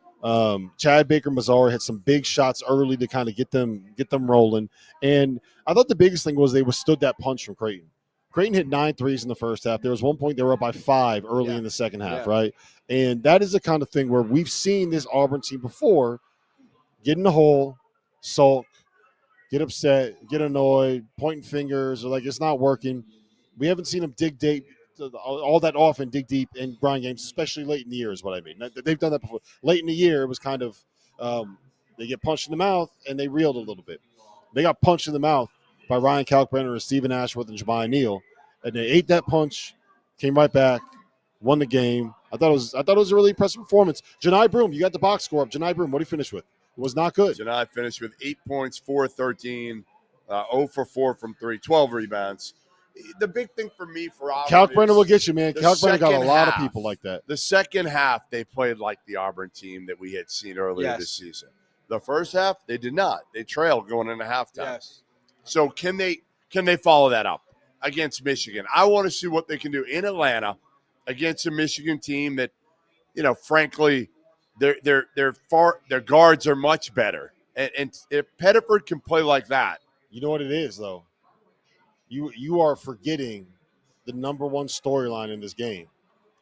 Chad Baker-Mazara hit some big shots early to kind of get them rolling. And I thought the biggest thing was they withstood that punch from Creighton. Creighton hit 9 threes in the first half. There was one point they were up by 5 early in the second half, right? And that is the kind of thing where we've seen this Auburn team before get in the hole, sulk, get upset, get annoyed, pointing fingers, or like it's not working. We haven't seen them dig deep all that often, dig deep in grind games, especially late in the year is what I mean. They've done that before. Late in the year, it was kind of they get punched in the mouth and they reeled a little bit. They got punched in the mouth by Ryan Kalkbrenner and Stephen Ashworth and Jemiah Neal, and they ate that punch, came right back, won the game. I thought it was a really impressive performance. Janai Broom, you got the box score up. Janai Broom, what did he finish with? It was not good. Janai finished with 8 points, 4-13, 0 for 4 from 3, 12 rebounds. The big thing for me for Auburn, Kalkbrenner will get you, man. Kalkbrenner got a lot of people like that. The second half, they played like the Auburn team that we had seen earlier this season. The first half, they did not. They trailed going into halftime. Yes. So can they follow that up against Michigan? I want to see what they can do in Atlanta against a Michigan team that, frankly, their guards are much better. And if Pettiford can play like that, you know what it is though. You are forgetting the number one storyline in this game.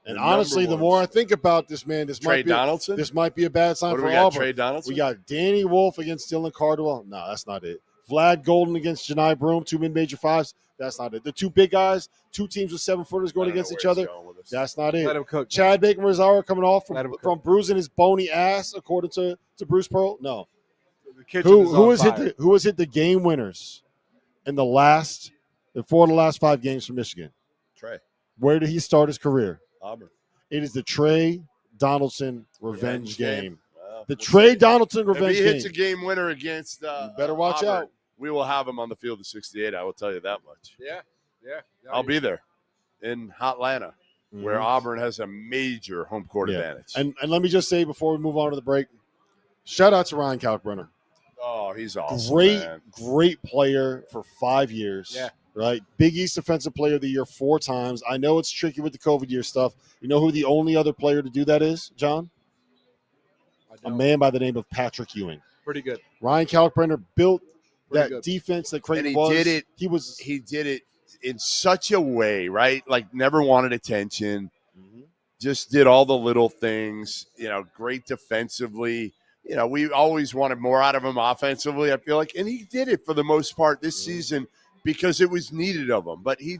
And honestly, the more I think about this, man, this might be a bad sign for Auburn. Trey Donaldson? We got Danny Wolf against Dylan Cardwell. No, that's not it. Vlad Golden against Janai Broom, 2 mid-major fives. That's not it. The 2 big guys, 2 teams with 7-footers going against each other. That's not it. Let him cook. Chad Baker-Mazara coming off from bruising his bony ass, according to Bruce Pearl. No. Who has hit the game winners in 4 of the last 5 games for Michigan? Trey. Where did he start his career? Auburn. It is the Trey Donaldson revenge game. If he hits a game winner against you better watch Auburn, out. We will have him on the field of 68. I will tell you that much. Yeah. I'll be there in Hotlanta, where Auburn has a major home court advantage. And let me just say before we move on to the break, shout out to Ryan Kalkbrenner. Oh, he's awesome. Great player for 5 years. Yeah. Right. Big East Defensive Player of the Year 4 times. I know it's tricky with the COVID year stuff. You know who the only other player to do that is, John? A man by the name of Patrick Ewing. Pretty good. Ryan Kalkbrenner built that defense that Creighton was. He did it in such a way, right? Like never wanted attention. Just did all the little things, great defensively. We always wanted more out of him offensively, I feel like. And he did it for the most part this season because it was needed of him. But he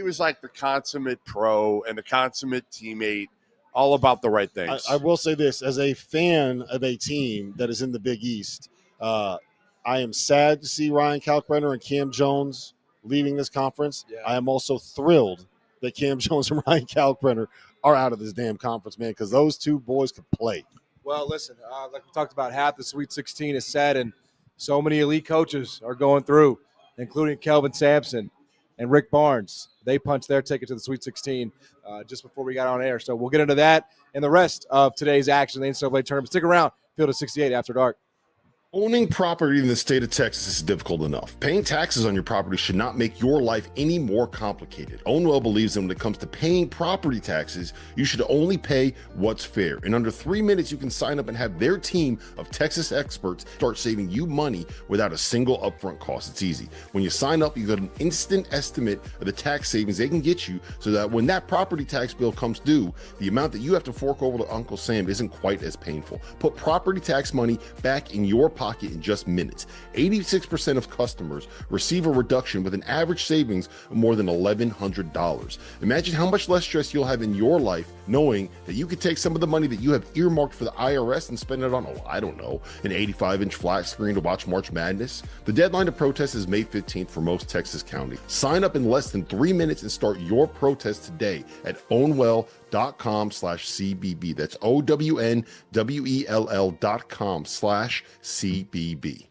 was like the consummate pro and the consummate teammate, all about the right things. I will say this, as a fan of a team that is in the Big East, I am sad to see Ryan Kalkbrenner and Cam Jones leaving this conference. Yeah. I am also thrilled that Cam Jones and Ryan Kalkbrenner are out of this damn conference, man, because those 2 boys could play. Well, listen, like we talked about, half the Sweet 16 is set, and so many elite coaches are going through, including Kelvin Sampson and Rick Barnes. They punched their ticket to the Sweet 16 just before we got on air. So we'll get into that and the rest of today's action in the NCAA tournament. Stick around. Field of 68 after dark. Owning property in the state of Texas is difficult enough. Paying taxes on your property should not make your life any more complicated. Ownwell believes that when it comes to paying property taxes, you should only pay what's fair. In under 3 minutes, you can sign up and have their team of Texas experts start saving you money without a single upfront cost. It's easy. When you sign up, you get an instant estimate of the tax savings they can get you so that when that property tax bill comes due, the amount that you have to fork over to Uncle Sam isn't quite as painful. Put property tax money back in your pocket pocket in just minutes. 86% of customers receive a reduction with an average savings of more than $1,100. Imagine how much less stress you'll have in your life knowing that you could take some of the money that you have earmarked for the IRS and spend it on, an 85-inch flat screen to watch March Madness. The deadline to protest is May 15th for most Texas counties. Sign up in less than 3 minutes and start your protest today at ownwell.com/CBB. That's OWNWELL.com/CBB.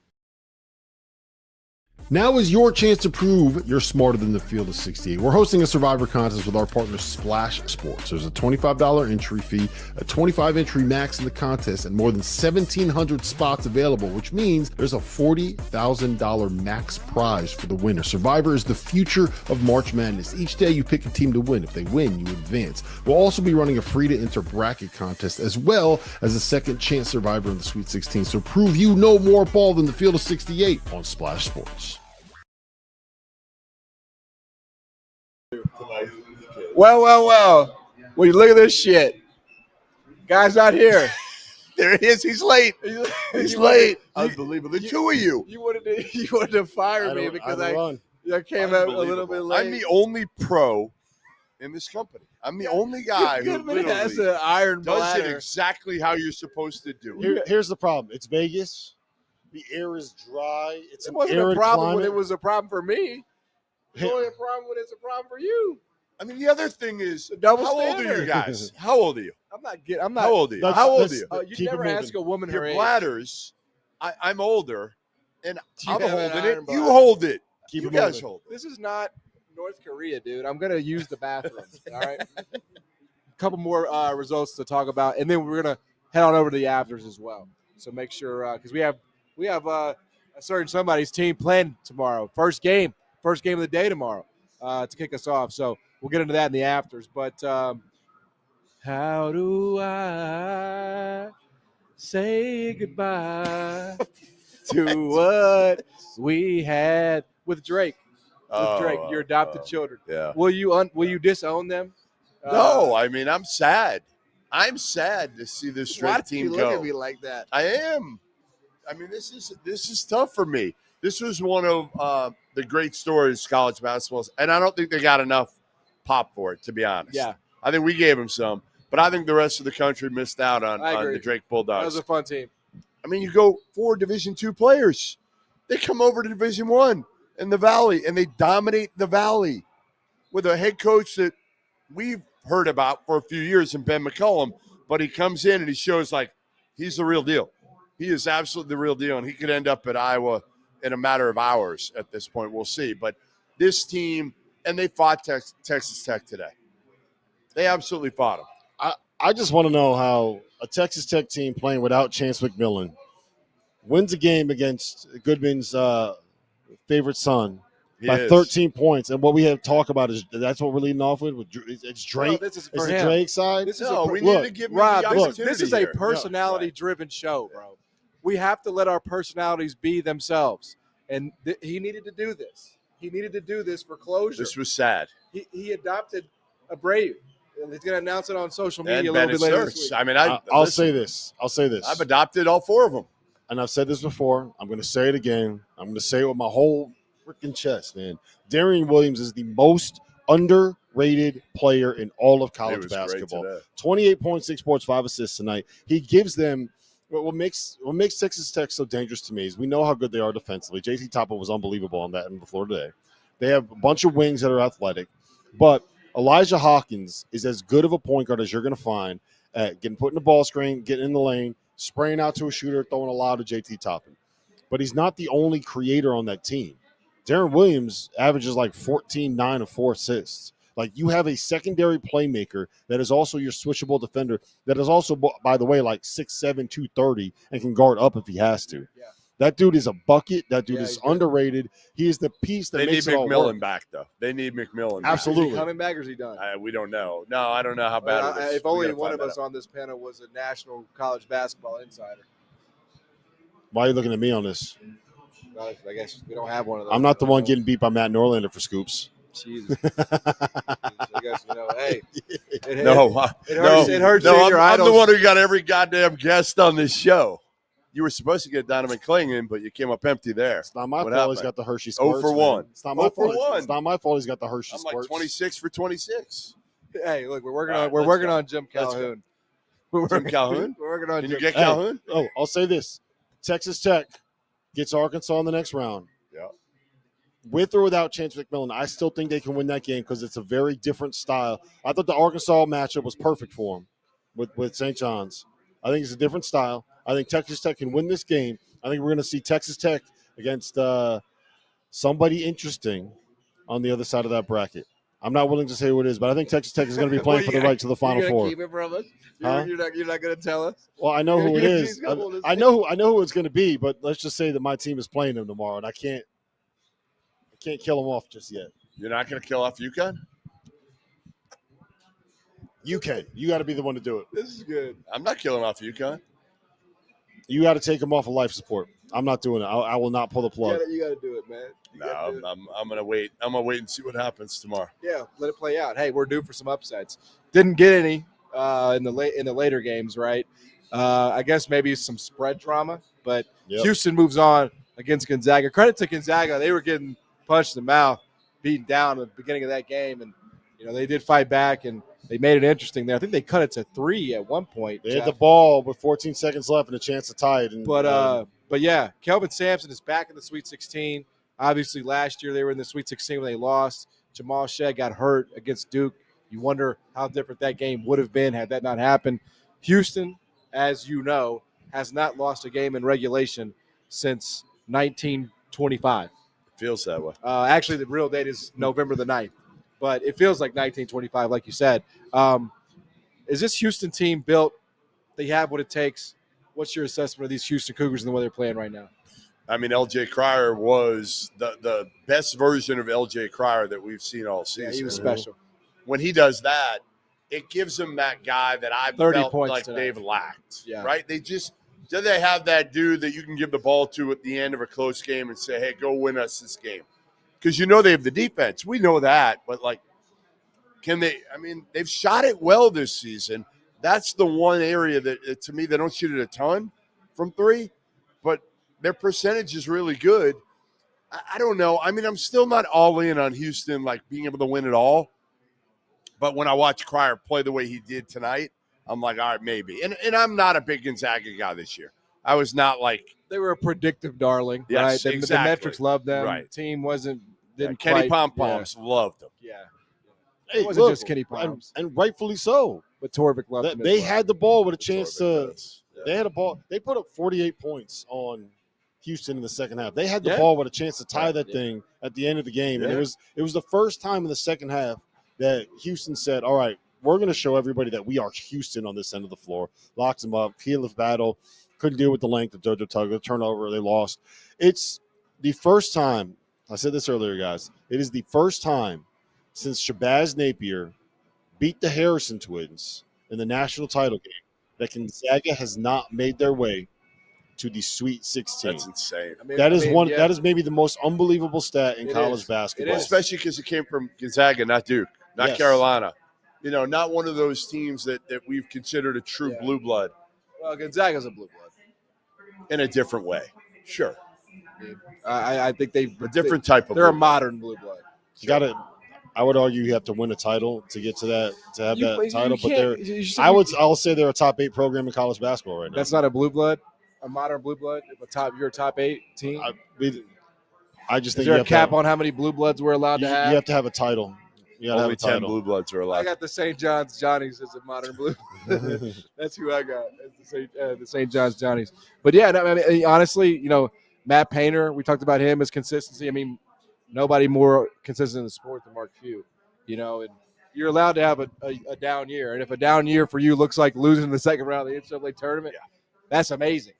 Now is your chance to prove you're smarter than the field of 68. We're hosting a Survivor contest with our partner Splash Sports. There's a $25 entry fee, a 25 entry max in the contest, and more than 1,700 spots available, which means there's a $40,000 max prize for the winner. Survivor is the future of March Madness. Each day you pick a team to win. If they win, you advance. We'll also be running a free to enter bracket contest as well as a second chance Survivor in the Sweet 16. So prove you know more ball than the field of 68 on Splash Sports. Well. When you look at this shit, guy's not here. There he is. He's late. He's late. Unbelievable. The two of you. You wanted to fire me because I came out a little bit late. I'm the only pro in this company. I'm the only guy who literally has an iron does bladder. it exactly how you're supposed to do it. Here's the problem. It's Vegas. The air is dry. It wasn't a problem when it was a problem for me. It's only a problem when it's a problem for you. I mean, the other thing is, double how old are standard. you guys? How old are you? I'm not. How old are you? How old are you? You never ask a woman her Your age. bladders. I'm older, and I'm have an holding iron it. bladder. You hold it. Keep You it guys moving. hold it. This is not North Korea, dude. I'm gonna use the bathroom. All right. A couple more results to talk about, and then we're gonna head on over to the afters as well. So make sure because we have a certain somebody's team playing tomorrow. First game of the day tomorrow to kick us off. So we'll get into that in the afters. But how do I say goodbye to what we had with Drake? Your adopted children. Yeah. Will you disown them? No, I mean, I'm sad. I'm sad to see this Why Drake do you team look go. at me like that? I am. I mean, this is tough for me. This was one of the great stories college basketball, and I don't think they got enough pop for it, to be honest. Yeah. I think we gave them some, but I think the rest of the country missed out on the Drake Bulldogs. That was a fun team. I mean, you go 4 Division II players. They come over to Division I in the Valley, and they dominate the Valley with a head coach that we've heard about for a few years in Ben McCullum, but he comes in and he shows like he's the real deal. He is absolutely the real deal, and he could end up at Iowa in a matter of hours at this point. We'll see. But this team, and they fought Texas Tech today. They absolutely fought them. I just want to know how a Texas Tech team playing without Chance McMillan wins a game against Goodman's favorite son by 13 points. And what we have to talk about is that's what we're leading off with. It's Drake. No, this is it's for the him. Drake side. This is we need to give Rob, the opportunity this is a here. personality-driven show, bro. We have to let our personalities be themselves. And he needed to do this. He needed to do this for closure. This was sad. He adopted a Brave. He's going to announce it on social media And a little Bennett bit later Sturts. this week. I mean, I'll say this. I've adopted all 4 of them. And I've said this before. I'm going to say it again. I'm going to say it with my whole freaking chest, man. Darian Williams is the most underrated player in all of college basketball. 28.6 boards, 5 assists tonight. He gives them what makes Texas Tech so dangerous to me is we know how good they are defensively. JT Toppin was unbelievable on that in the floor today. They have a bunch of wings that are athletic, but Elijah Hawkins is as good of a point guard as you're going to find at getting put in the ball screen, getting in the lane, spraying out to a shooter, throwing a lob to JT Toppin. But he's not the only creator on that team. Darren Williams averages like 14, 9, and 4 assists. Like you have a secondary playmaker that is also your switchable defender that is also, by the way, like 6'7", 230 and can guard up if he has to. Yeah. That dude is a bucket. That dude is underrated. He is the piece that makes it all work. They need McMillan back, though. They need McMillan back. Absolutely. Is he coming back or is he done? We don't know. No, I don't know how bad it is. If only one of us on this panel was a national college basketball insider. Why are you looking at me on this? Well, I guess we don't have one of those. I'm not the one getting beat by Matt Norlander for scoops. Jesus. I guess, hey. It No, hurts. It hurts seeing your I'm idols. the one who got every goddamn guest on this show. You were supposed to get Donovan Clingan, but you came up empty there. It's not my What fault he's happened? got the Hershey 0 squirts. for 1. It's not my 0 for fault. 1. It's not my fault he's got the Hershey I'm like squirts. 26 for 26. Hey, look, we're working All on right, we're let's working go. on Jim Let's go. Calhoun. Jim Calhoun? We're working on Can Jim. you get Hey, Calhoun? I'll say this. Texas Tech gets Arkansas in the next round. Yeah. With or without Chance McMillan, I still think they can win that game because it's a very different style. I thought the Arkansas matchup was perfect for them with St. John's. I think it's a different style. I think Texas Tech can win this game. I think we're going to see Texas Tech against somebody interesting on the other side of that bracket. I'm not willing to say who it is, but I think Texas Tech is going to be playing for the right to the Final Four. Keep it from us? Huh? You're not going to tell us? Well, I know who it is. He's got one of I know who it's going to be, but let's just say that my team is playing them tomorrow, and I can't kill them off just yet. You're not going to kill off UConn? You can. You got to be the one to do it. This is good. I'm not killing off UConn. You got to take them off of life support. I'm not doing it. I will not pull the plug. You got to do it, man. No, I'm going to wait. I'm going to wait and see what happens tomorrow. Yeah, let it play out. Hey, we're due for some upsets. Didn't get any in the later games, right? I guess maybe some spread drama, but Houston moves on against Gonzaga. Credit to Gonzaga. They were getting punched in the mouth, beaten down at the beginning of that game, and they did fight back and they made it interesting there. I think they cut it to 3 at one point. They had the ball with 14 seconds left and a chance to tie it. But yeah, Kelvin Sampson is back in the Sweet 16. Obviously, last year they were in the Sweet 16 when they lost. Jamal Shea got hurt against Duke. You wonder how different that game would have been had that not happened. Houston, as you know, has not lost a game in regulation since 1925. Feels that way. Actually, the real date is November the 9th, but it feels like 1925, like you said. Is this Houston team built? They have what it takes. What's your assessment of these Houston Cougars and the way they're playing right now? I mean, L.J. Cryer was the best version of L.J. Cryer that we've seen all season. Yeah, he was special. When he does that, it gives them that guy that I 30 felt points like tonight. they've lacked. Yeah. Right? Do they have that dude that you can give the ball to at the end of a close game and say, hey, go win us this game? Because they have the defense. We know that. But, can they – I mean, they've shot it well this season. That's the one area that, to me, they don't shoot it a ton from 3. But their percentage is really good. I don't know. I mean, I'm still not all in on Houston, being able to win it all. But when I watch Cryer play the way he did tonight, I'm like, all right, maybe. And I'm not a big Gonzaga guy this year. I was not they were a predictive darling, yes, right? exactly. The metrics loved them. Right. Team didn't Kenny quite, Pom-Poms loved them. Yeah. Hey, It wasn't look, just Kenny Poms. and rightfully so. But Torvik loved them. They had the ball with a chance to. Yeah. They had a ball. They put up 48 points on Houston in the second half. They had the Yeah. ball with a chance to tie that thing at the end of the game. And Yeah. it was the first time in the second half that Houston said, all right, we're going to show everybody that we are Houston on this end of the floor. Locked them up. Heel battle. Couldn't deal with the length of JoJo Tugg. The turnover, they lost. It's the first time. I said this earlier, guys. It is the first time since Shabazz Napier beat the Harrison twins in the national title game that Gonzaga has not made their way to the Sweet 16. That's insane. That is maybe the most unbelievable stat in college basketball. Especially because it came from Gonzaga, not Duke, not Yes. Carolina. Not one of those teams that we've considered a true blue blood Well, Gonzaga's a blue blood. in a different way. Sure. I think A different type of They're a blue blood. modern blue blood. You got to. I would argue you have to win a title to get to that title, but I'll say they're a top 8 program in college basketball right now. That's not a blue blood, a modern blue blood. You're a top 8 team. I just think Is there you a cap on how many blue bloods we're allowed to have? You have to have a title. You got to have Only a 10 title. blue bloods are I allowed. got the St. John's Johnnies as a modern blue. That's who I got. The St. John's Johnnies. But yeah, I mean, honestly, Matt Painter. We talked about him as consistency. I mean, nobody more consistent in the sport than Mark Few. And you're allowed to have a down year. And if a down year for you looks like losing in the second round of the NCAA tournament, that's amazing.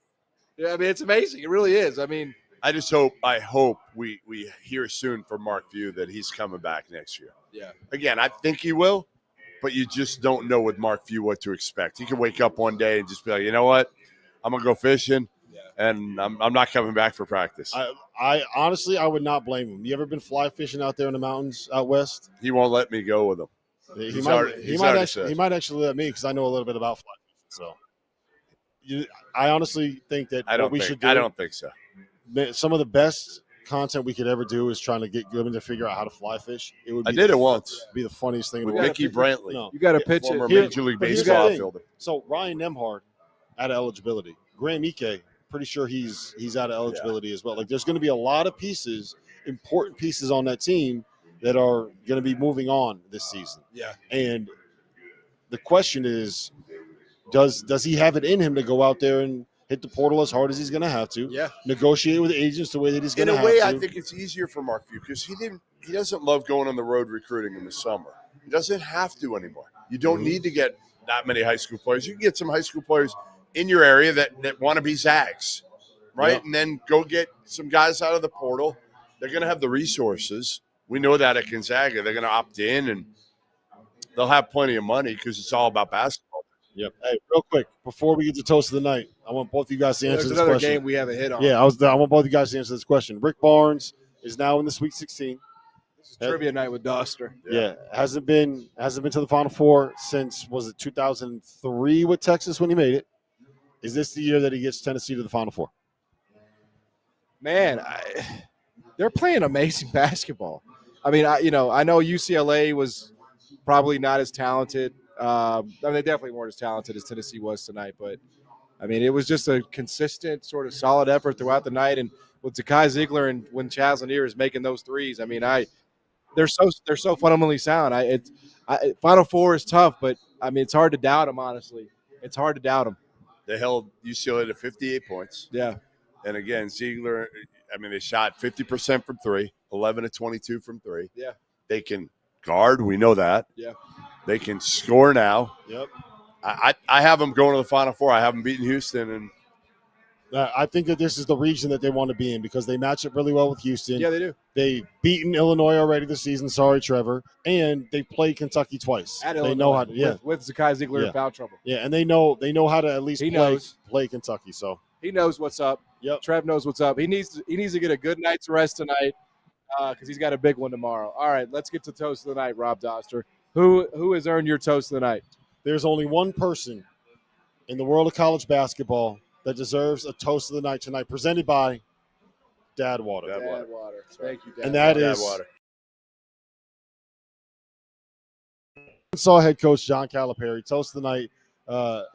I mean, it's amazing. It really is. I mean, I hope we hear soon from Mark Few that he's coming back next year. yeah. Again, I think he will, but you just don't know with Mark Few what to expect. He could wake up one day and just be like, you know what? I'm going to go fishing, and I'm not coming back for practice. I honestly, I would not blame him. You ever been fly fishing out there in the mountains out west? He won't let me go with him. He He's might already said. actually let me because I know a little bit about fly fishing. So I honestly think that I don't think so. Some of the best content we could ever do is trying to get women to figure out how to fly fish. It would. I did it once. Be the funniest thing in the With world. Mickey Brantley. No. You got to pitch Former it. Major League But here's Baseball the thing. outfielder. So Ryan Nemhard out of eligibility. Graham Ike, pretty sure he's out of eligibility as well. Like there's going to be a lot of pieces, important pieces on that team that are going to be moving on this season. Yeah. And the question is, does he have it in him to go out there and hit the portal as hard as he's going to have to? Yeah. Negotiate with agents the way that he's going In to a have way, to. I think it's easier for Mark Few because he doesn't love going on the road recruiting in the summer. He doesn't have to anymore. You don't need to get that many high school players. You can get some high school players in your area that want to be Zags, right? Yep. And then go get some guys out of the portal. They're going to have the resources. We know that at Gonzaga. They're going to opt in, and they'll have plenty of money because it's all about basketball. Yep. Hey, real quick, before we get to toast of the night, I want both of you guys to answer There's this another question. game we haven't hit on. Yeah, I want both of you guys to answer this question. Rick Barnes is now in the Sweet 16. This is trivia night with Doster. Yeah, hasn't been to the Final Four since, was it 2003 with Texas when he made it? Is this the year that he gets Tennessee to the Final Four? Man, they're playing amazing basketball. I mean, I know UCLA was probably not as talented. I mean, they definitely weren't as talented as Tennessee was tonight, but I mean, it was just a consistent sort of solid effort throughout the night. And with Zakai Ziegler and when Chaz Lanier is making those threes, I mean, they're so fundamentally sound. Final Four is tough, but I mean, it's hard to doubt them. Honestly, it's hard to doubt them. They held UCLA to 58 points. Yeah. And again, Ziegler, I mean, they shot 50% from three, 11 to 22 from three. Yeah. They can guard. We know that. Yeah. They can score now. Yep. I have them going to the Final Four. I have them beating Houston. And I think that this is the region that they want to be in because they match up really well with Houston. Yeah, they do. They've beaten Illinois already this season. Sorry, Trevor. And they played Kentucky twice. At they Illinois, know how to. with Zakai Ziegler in foul trouble. Yeah, and they know how to at least play Kentucky. So he knows what's up. Yep. Trev knows what's up. He needs to get a good night's rest tonight because he's got a big one tomorrow. All right, let's get to toast of the night, Rob Doster. Who has earned your toast of the night? There's only one person in the world of college basketball that deserves a toast of the night tonight, presented by Dad Water. Dad Water. Thank you, Dad. And that Water. is Arkansas head coach John Calipari. Toast of the night.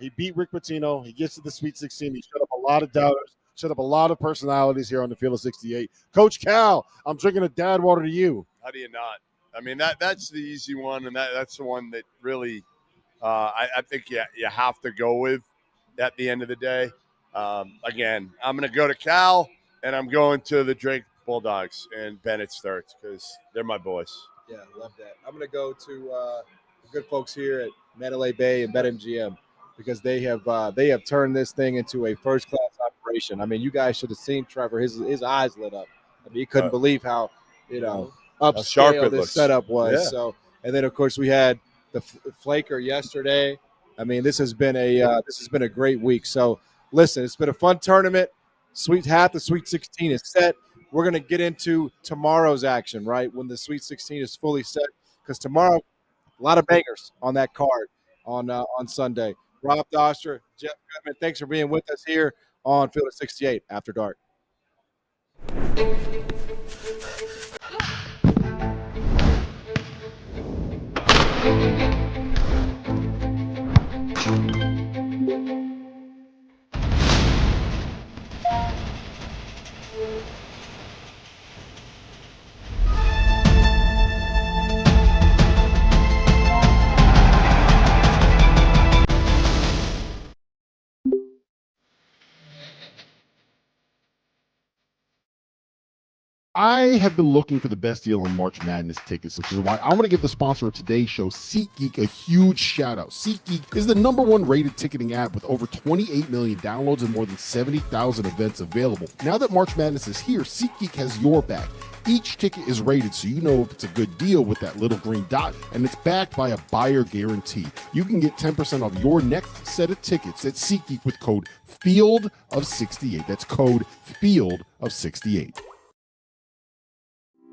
He beat Rick Pitino. He gets to the Sweet 16. He shut up a lot of doubters, shut up a lot of personalities here on the field of 68. Coach Cal, I'm drinking a Dad Water to you. how do you not? I mean, that's the easy one, and that's the one that really I think you have to go with at the end of the day. Again, I'm going to go to Cal, and I'm going to the Drake Bulldogs and Bennett Sturts because they're my boys. Yeah, love that. I'm going to go to the good folks here at Mandalay Bay and BetMGM because they have turned this thing into a first-class operation. I mean, you guys should have seen Trevor. His eyes lit up. I mean, he couldn't believe how sharp upscale it this looks. setup was. Yeah. So, and then of course we had the Flaker yesterday. I mean, this has been a great week. So, listen, it's been a fun tournament. Half the Sweet 16 is set. We're going to get into tomorrow's action, right, when the Sweet 16 is fully set, because tomorrow, a lot of bangers on that card on Sunday. Rob Doster, Jeff Goodman, thanks for being with us here on Field of 68 After Dark. I have been looking for the best deal on March Madness tickets, which is why I want to give the sponsor of today's show, SeatGeek, a huge shout out. SeatGeek is the #1 rated ticketing app with over 28 million downloads and more than 70,000 events available. Now that March Madness is here, SeatGeek has your back. Each ticket is rated so you know if it's a good deal with that little green dot, and it's backed by a buyer guarantee. You can get 10% off your next set of tickets at SeatGeek with code FIELD-OF-68. That's code FIELD-OF-68.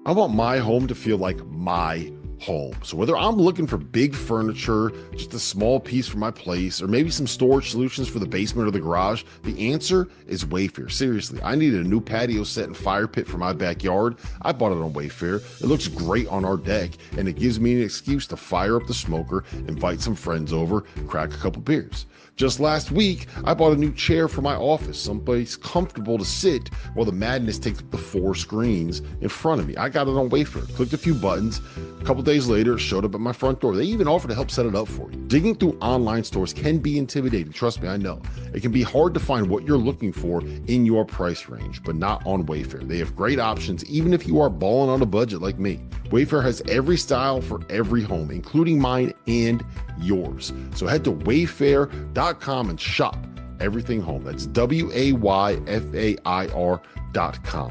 I want my home to feel like my home. So whether I'm looking for big furniture, just a small piece for my place, or maybe some storage solutions for the basement or the garage, the answer is Wayfair. Seriously, I needed a new patio set and fire pit for my backyard. I bought it on Wayfair. It looks great on our deck, and it gives me an excuse to fire up the smoker, invite some friends over, crack a couple beers. Just last week, I bought a new chair for my office, someplace comfortable to sit while the madness takes up the 4 screens in front of me. I got it on Wayfair, clicked a few buttons. A couple days later, it showed up at my front door. They even offered to help set it up for you. Digging through online stores can be intimidating. Trust me, I know. It can be hard to find what you're looking for in your price range, but not on Wayfair. They have great options, even if you are balling on a budget like me. Wayfair has every style for every home, including mine and yours. So head to wayfair.com and shop everything home. That's WAYFAIR.com.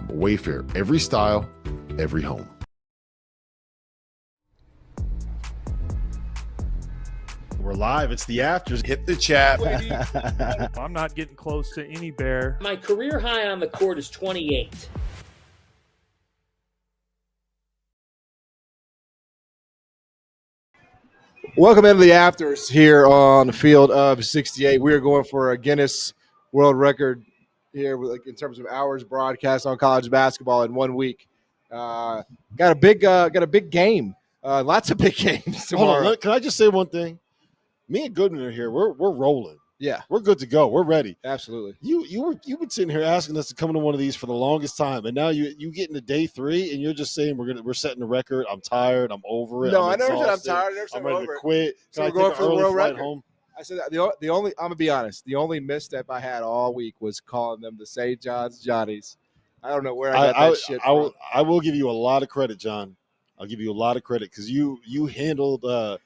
Wayfair, every style, every home. We're live. It's the afters. Hit the chat. I'm not getting close to any bear. My career high on the court is 28. Welcome into the afters here on the field of 68. We are going for a Guinness World Record here, in terms of hours broadcast on college basketball in 1 week. Got a big game. Lots of big games tomorrow. Hold on. Can I just say one thing? Me and Goodman are here. We're rolling. Yeah, we're good to go. We're ready. Absolutely. You've been sitting here asking us to come to one of these for the longest time, and now you get into day 3 and you're just saying we're setting the record. I'm tired. I'm over it. No, I never said I'm tired. I never said I'm ready to quit. So we're going for the world record. Home? I said that the only. I'm gonna be honest. The only misstep I had all week was calling them the St. John's Johnnies. I don't know where I got that shit from. I will give you a lot of credit, John. I'll give you a lot of credit because you handled the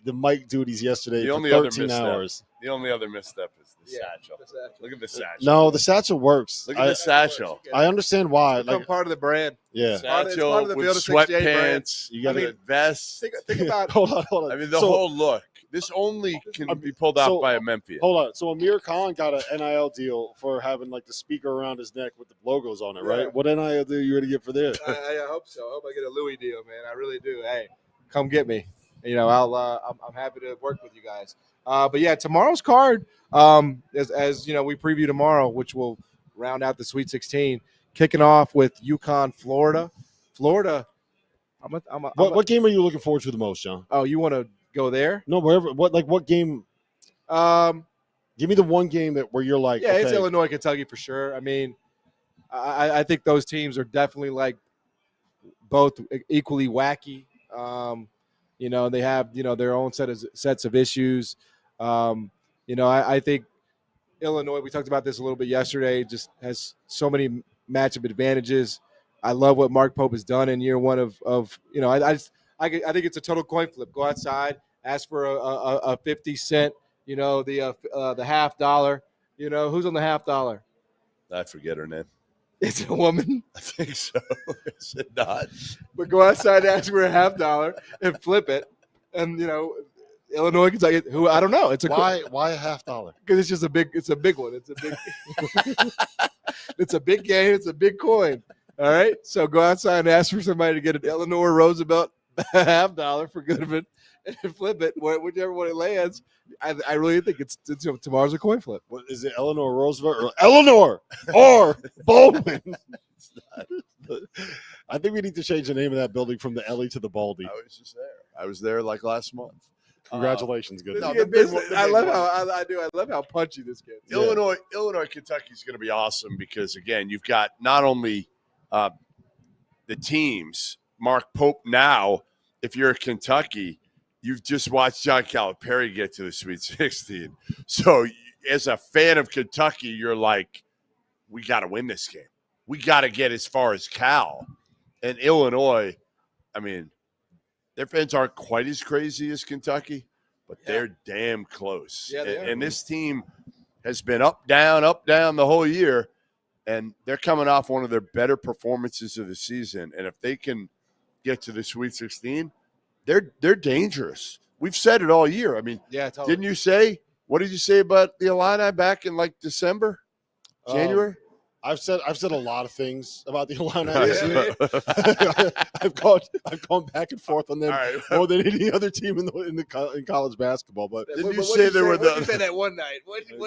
mic duties yesterday for 13 hours. The only other misstep is the satchel. Look at the satchel. No, the satchel works. Look at the satchel. I understand why. It's part of the brand. Yeah. Satchel with sweatpants. You got a vest. Think about. hold on. I mean, the whole look. This only can be pulled out by a Memphian. Hold on. So Amir Khan got an NIL deal for having the speaker around his neck with the logos on it, right? Yeah. What NIL deal are you going to get for this? I hope so. I hope I get a Louis deal, man. I really do. Hey, come get me. I'm happy to work with you guys. But yeah, tomorrow's card, as you know, we preview tomorrow, which will round out the Sweet 16, kicking off with UConn, Florida. What game are you looking forward to the most, John? Oh, you want to go there? No, wherever. What game? Give me the one game where you're like, yeah, okay. It's Illinois, Kentucky for sure. I mean, I think those teams are definitely both equally wacky. They have their own sets of issues. I think Illinois, we talked about this a little bit yesterday, just has so many matchup advantages. I love what Mark Pope has done in year one of I think it's a total coin flip. Go outside, ask for a 50-cent, the $50. Who's on the $50? I forget her name. Is it a woman? I think so. Is it not? But go outside and ask for a $50 and flip it. And, Illinois, Kentucky, who I don't know. It's why a $50? Because it's just a big one. It's a big it's a big game. It's a big coin. All right. So go outside and ask for somebody to get an Illinois Roosevelt $50 for Goodman and flip it. Whichever one it lands, I really think it's tomorrow's a coin flip. What is it, Eleanor Roosevelt or Eleanor or Bowman? I think we need to change the name of that building from the Ellie to the Baldy. I was just there. I was there last month. Congratulations, good. I love how punchy this gets. Illinois, Kentucky is going to be awesome because again, you've got not only the teams. Mark Pope now. If you're a Kentucky, you've just watched John Calipari get to the Sweet 16. So as a fan of Kentucky, you're like, we got to win this game. We got to get as far as Cal. And Illinois, I mean, their fans aren't quite as crazy as Kentucky, but they're damn close. Yeah, and this team has been up, down the whole year, and they're coming off one of their better performances of the season. And if they can get to the Sweet 16, they're dangerous. We've said it all year. I mean, totally. Didn't you say – what did you say about the Illini back in December, January? I've said a lot of things about the Illini this year. I've gone back and forth on them more than any other team in college basketball. But did you say there were What you say that one night? What did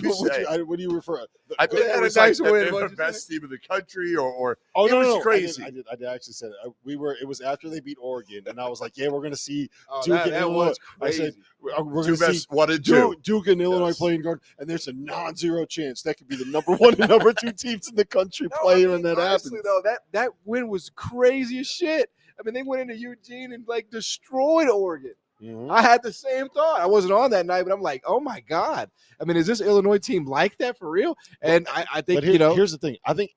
you say? What do you refer? I think it was like the best team in the country, or it was crazy. I did actually say that. It was after they beat Oregon, and I was like, yeah, we're going to see Duke and Illinois. I said we're going to see one and two. Duke and Illinois playing guard, and there's a non-zero chance that could be the number 1 and number 2 teams in the country playing when that happens. Though, that win was crazy as shit. I mean, they went into Eugene and like destroyed Oregon. Mm-hmm. I had the same thought. I wasn't on that night, but I'm like, oh my God. I mean, is this Illinois team like that for real? And I think, here's the thing. I think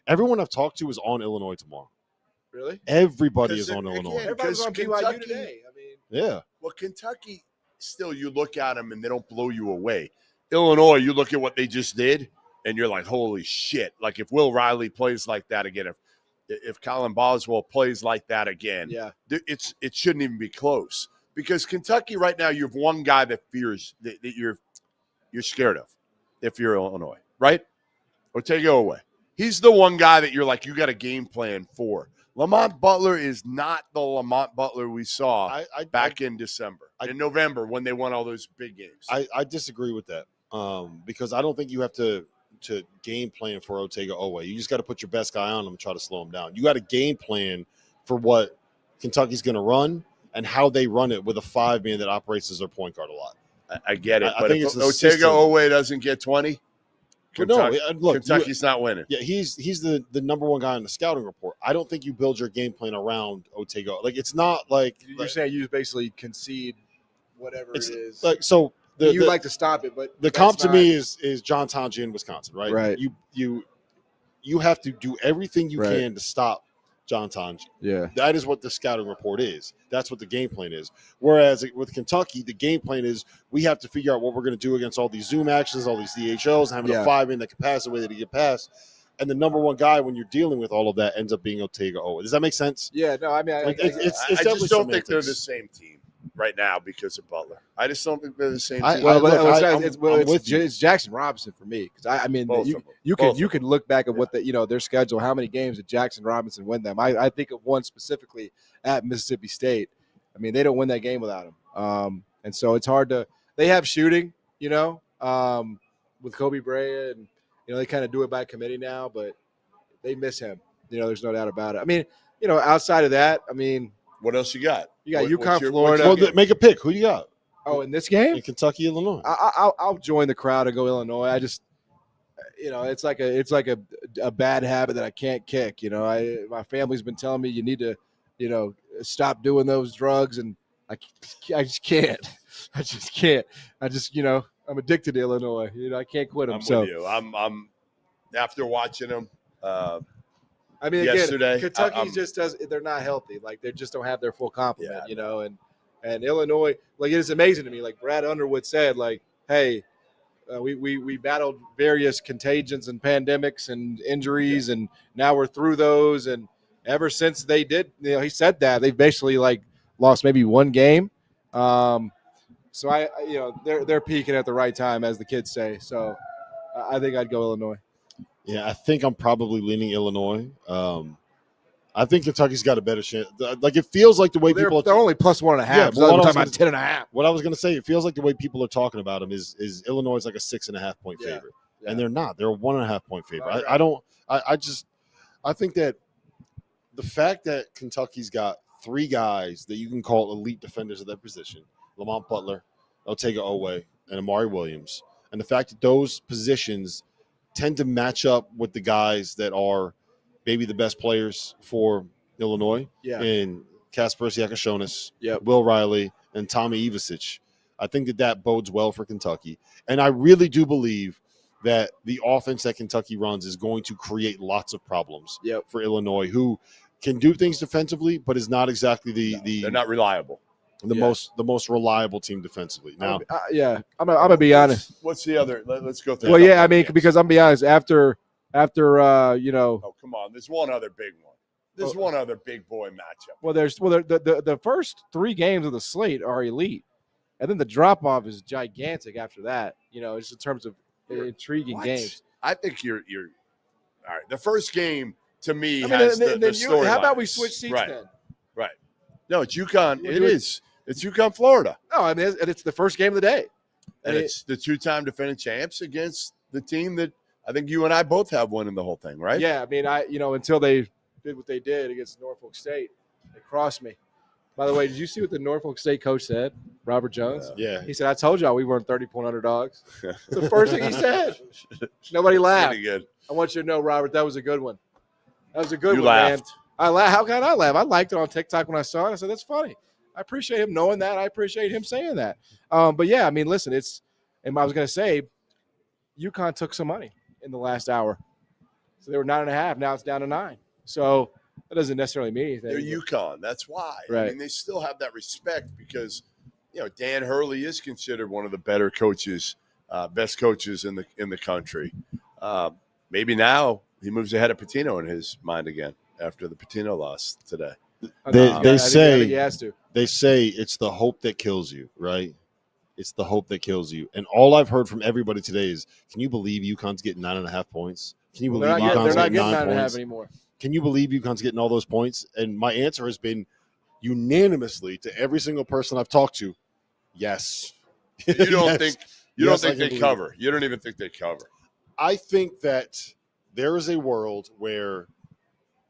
everyone I've talked to is on Illinois tomorrow. Really? Everybody is on Illinois. Everybody's on BYU today. I mean, yeah. Well, Kentucky, still, you look at them and they don't blow you away. Illinois, you look at what they just did, and you're like, holy shit. Like, if Will Riley plays like that again, if Colin Boswell plays like that again, it shouldn't even be close. Because Kentucky right now, you have one guy that fears that you're scared of if you're Illinois, right? Otega Oweh. He's the one guy that you're like, you got a game plan for. Lamont Butler is not the Lamont Butler we saw back in December, in November when they won all those big games. I disagree with that because I don't think you have to game plan for Otega Oweh. You just got to put your best guy on him and try to slow him down. You got a game plan for what Kentucky's going to run and how they run it with a 5-man that operates as their point guard a lot. I get it, but if Otega Oweh doesn't get 20, Kentucky's not winning. Yeah, he's the number 1 guy on the scouting report. I don't think you build your game plan around Otega. Like, it's not like you're saying you basically concede whatever it is. Like, so you like to stop it, but the comp to me is John Tonje in Wisconsin, right? Right. You have to do everything you can to stop John Tonje. Yeah. That is what the scouting report is. That's what the game plan is. Whereas with Kentucky, the game plan is we have to figure out what we're going to do against all these Zoom actions, all these DHOs, having a 5-man that can pass the way that he can pass. And the number 1 guy when you're dealing with all of that ends up being Otega Oweh. Does that make sense? Yeah, no, I mean, I just don't think they're the same team right now because of Butler. I just don't think they're the same team. It's Jackson Robinson for me because I mean you can look back at what their schedule, how many games did Jackson Robinson win them. I think of one specifically at Mississippi State. I mean, they don't win that game without him, and so it's hard to. They have shooting, with Kobe Bryant, and they kind of do it by committee now, but they miss him. There's no doubt about it. I mean, outside of that, I mean. What else you got? You got UConn, Florida. Well, make a pick. Who you got? Oh, in this game? In Kentucky, Illinois. I'll join the crowd and go Illinois. I just, it's like a bad habit that I can't kick. My family's been telling me you need to, stop doing those drugs, and I just can't. I just can't. I'm addicted to Illinois. I can't quit them. I'm with you. I'm after watching them. I mean, yesterday, again, Kentucky they're not healthy. Like, they just don't have their full complement, and Illinois, like, it is amazing to me. Like Brad Underwood said, like, hey, we battled various contagions and pandemics and injuries, and now we're through those. And ever since they did, he said that they've basically like lost maybe 1 game. So they're peaking at the right time, as the kids say. So I think I'd go Illinois. Yeah, I think I'm probably leaning Illinois. I think Kentucky's got a better chance. Like, it feels like the way they're only plus 1.5. Yeah, so we're talking about 10.5. What I was going to say, it feels like the way people are talking about them is Illinois is like a 6.5 point favorite, and they're not. They're a 1.5 point favorite. Right. I think that the fact that Kentucky's got 3 guys that you can call elite defenders at that position, Lamont Butler, Otega Oweh, and Amari Williams, and the fact that those positions tend to match up with the guys that are maybe the best players for Illinois in Kasper Siakashonis, Will Riley, and Tommy Ivasic. I think that bodes well for Kentucky. And I really do believe that the offense that Kentucky runs is going to create lots of problems for Illinois, who can do things defensively, but is not exactly they're not reliable. The most reliable team defensively. Now, I'm gonna be honest. What's the other? Let's go through. Well, I mean, because I'm gonna be honest. After Oh, come on. There's one other big one. There's one other big boy matchup. Well, the first 3 games of the slate are elite, and then the drop off is gigantic after that. Just in terms of intriguing games. I think you're all right. The first game to me I mean, has then the you, story. how about we switch seats right. then? Right. No, it's UConn. We'll It do it. is. It's UConn, Florida. No, I mean, it's the first game of the day. And it's the two-time defending champs against the team that I think you and I both have won in the whole thing, right? Yeah, I mean, until they did what they did against Norfolk State, they crossed me. By the way, did you see what the Norfolk State coach said, Robert Jones? Yeah. He said, I told y'all we weren't 30-point underdogs. That's the first thing he said. Nobody laughed. Pretty good. I want you to know, Robert, that was a good one. That was a good You one, man. laughed. I laughed. How can I laugh? I liked it on TikTok when I saw it. I said, that's funny. I appreciate him knowing that. I appreciate him saying that. But, yeah, I mean, listen, and I was going to say, UConn took some money in the last hour. So they were 9.5. Now it's down to 9. So that doesn't necessarily mean anything. They're UConn. That's why. Right. I mean, they still have that respect because, Dan Hurley is considered one of the better coaches, best coaches in the country. Maybe now he moves ahead of Pitino in his mind again after the Pitino loss today. They say he has to. They say it's the hope that kills you, right? It's the hope that kills you. And all I've heard from everybody today is, can you believe UConn's getting 9.5 points? Can you believe UConn's they're not getting getting 9 9.5 points anymore? Can you believe UConn's getting all those points? And my answer has been unanimously to every single person I've talked to, yes. You don't Yes. think Yes, I they can believe cover. it. You don't even think they cover. I think that there is a world where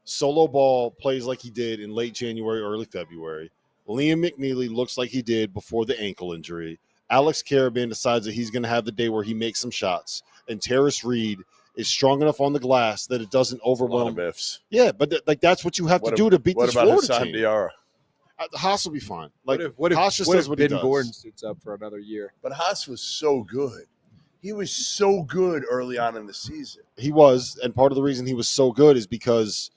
Solo Ball plays like he did in late January, early February. Liam McNeely looks like he did before the ankle injury. Alex Carabin decides that he's going to have the day where he makes some shots. And Terrace Reed is strong enough on the glass that it doesn't A lot overwhelm. of ifs. Yeah, but that's what you have to do to beat this What about Florida Hassan team. Diarra? Haas will be fine. Like, What if Haas just does what he Ben does. Gordon suits up for another year? But Haas was so good. He was so good early on in the season. He was, and part of the reason he was so good is because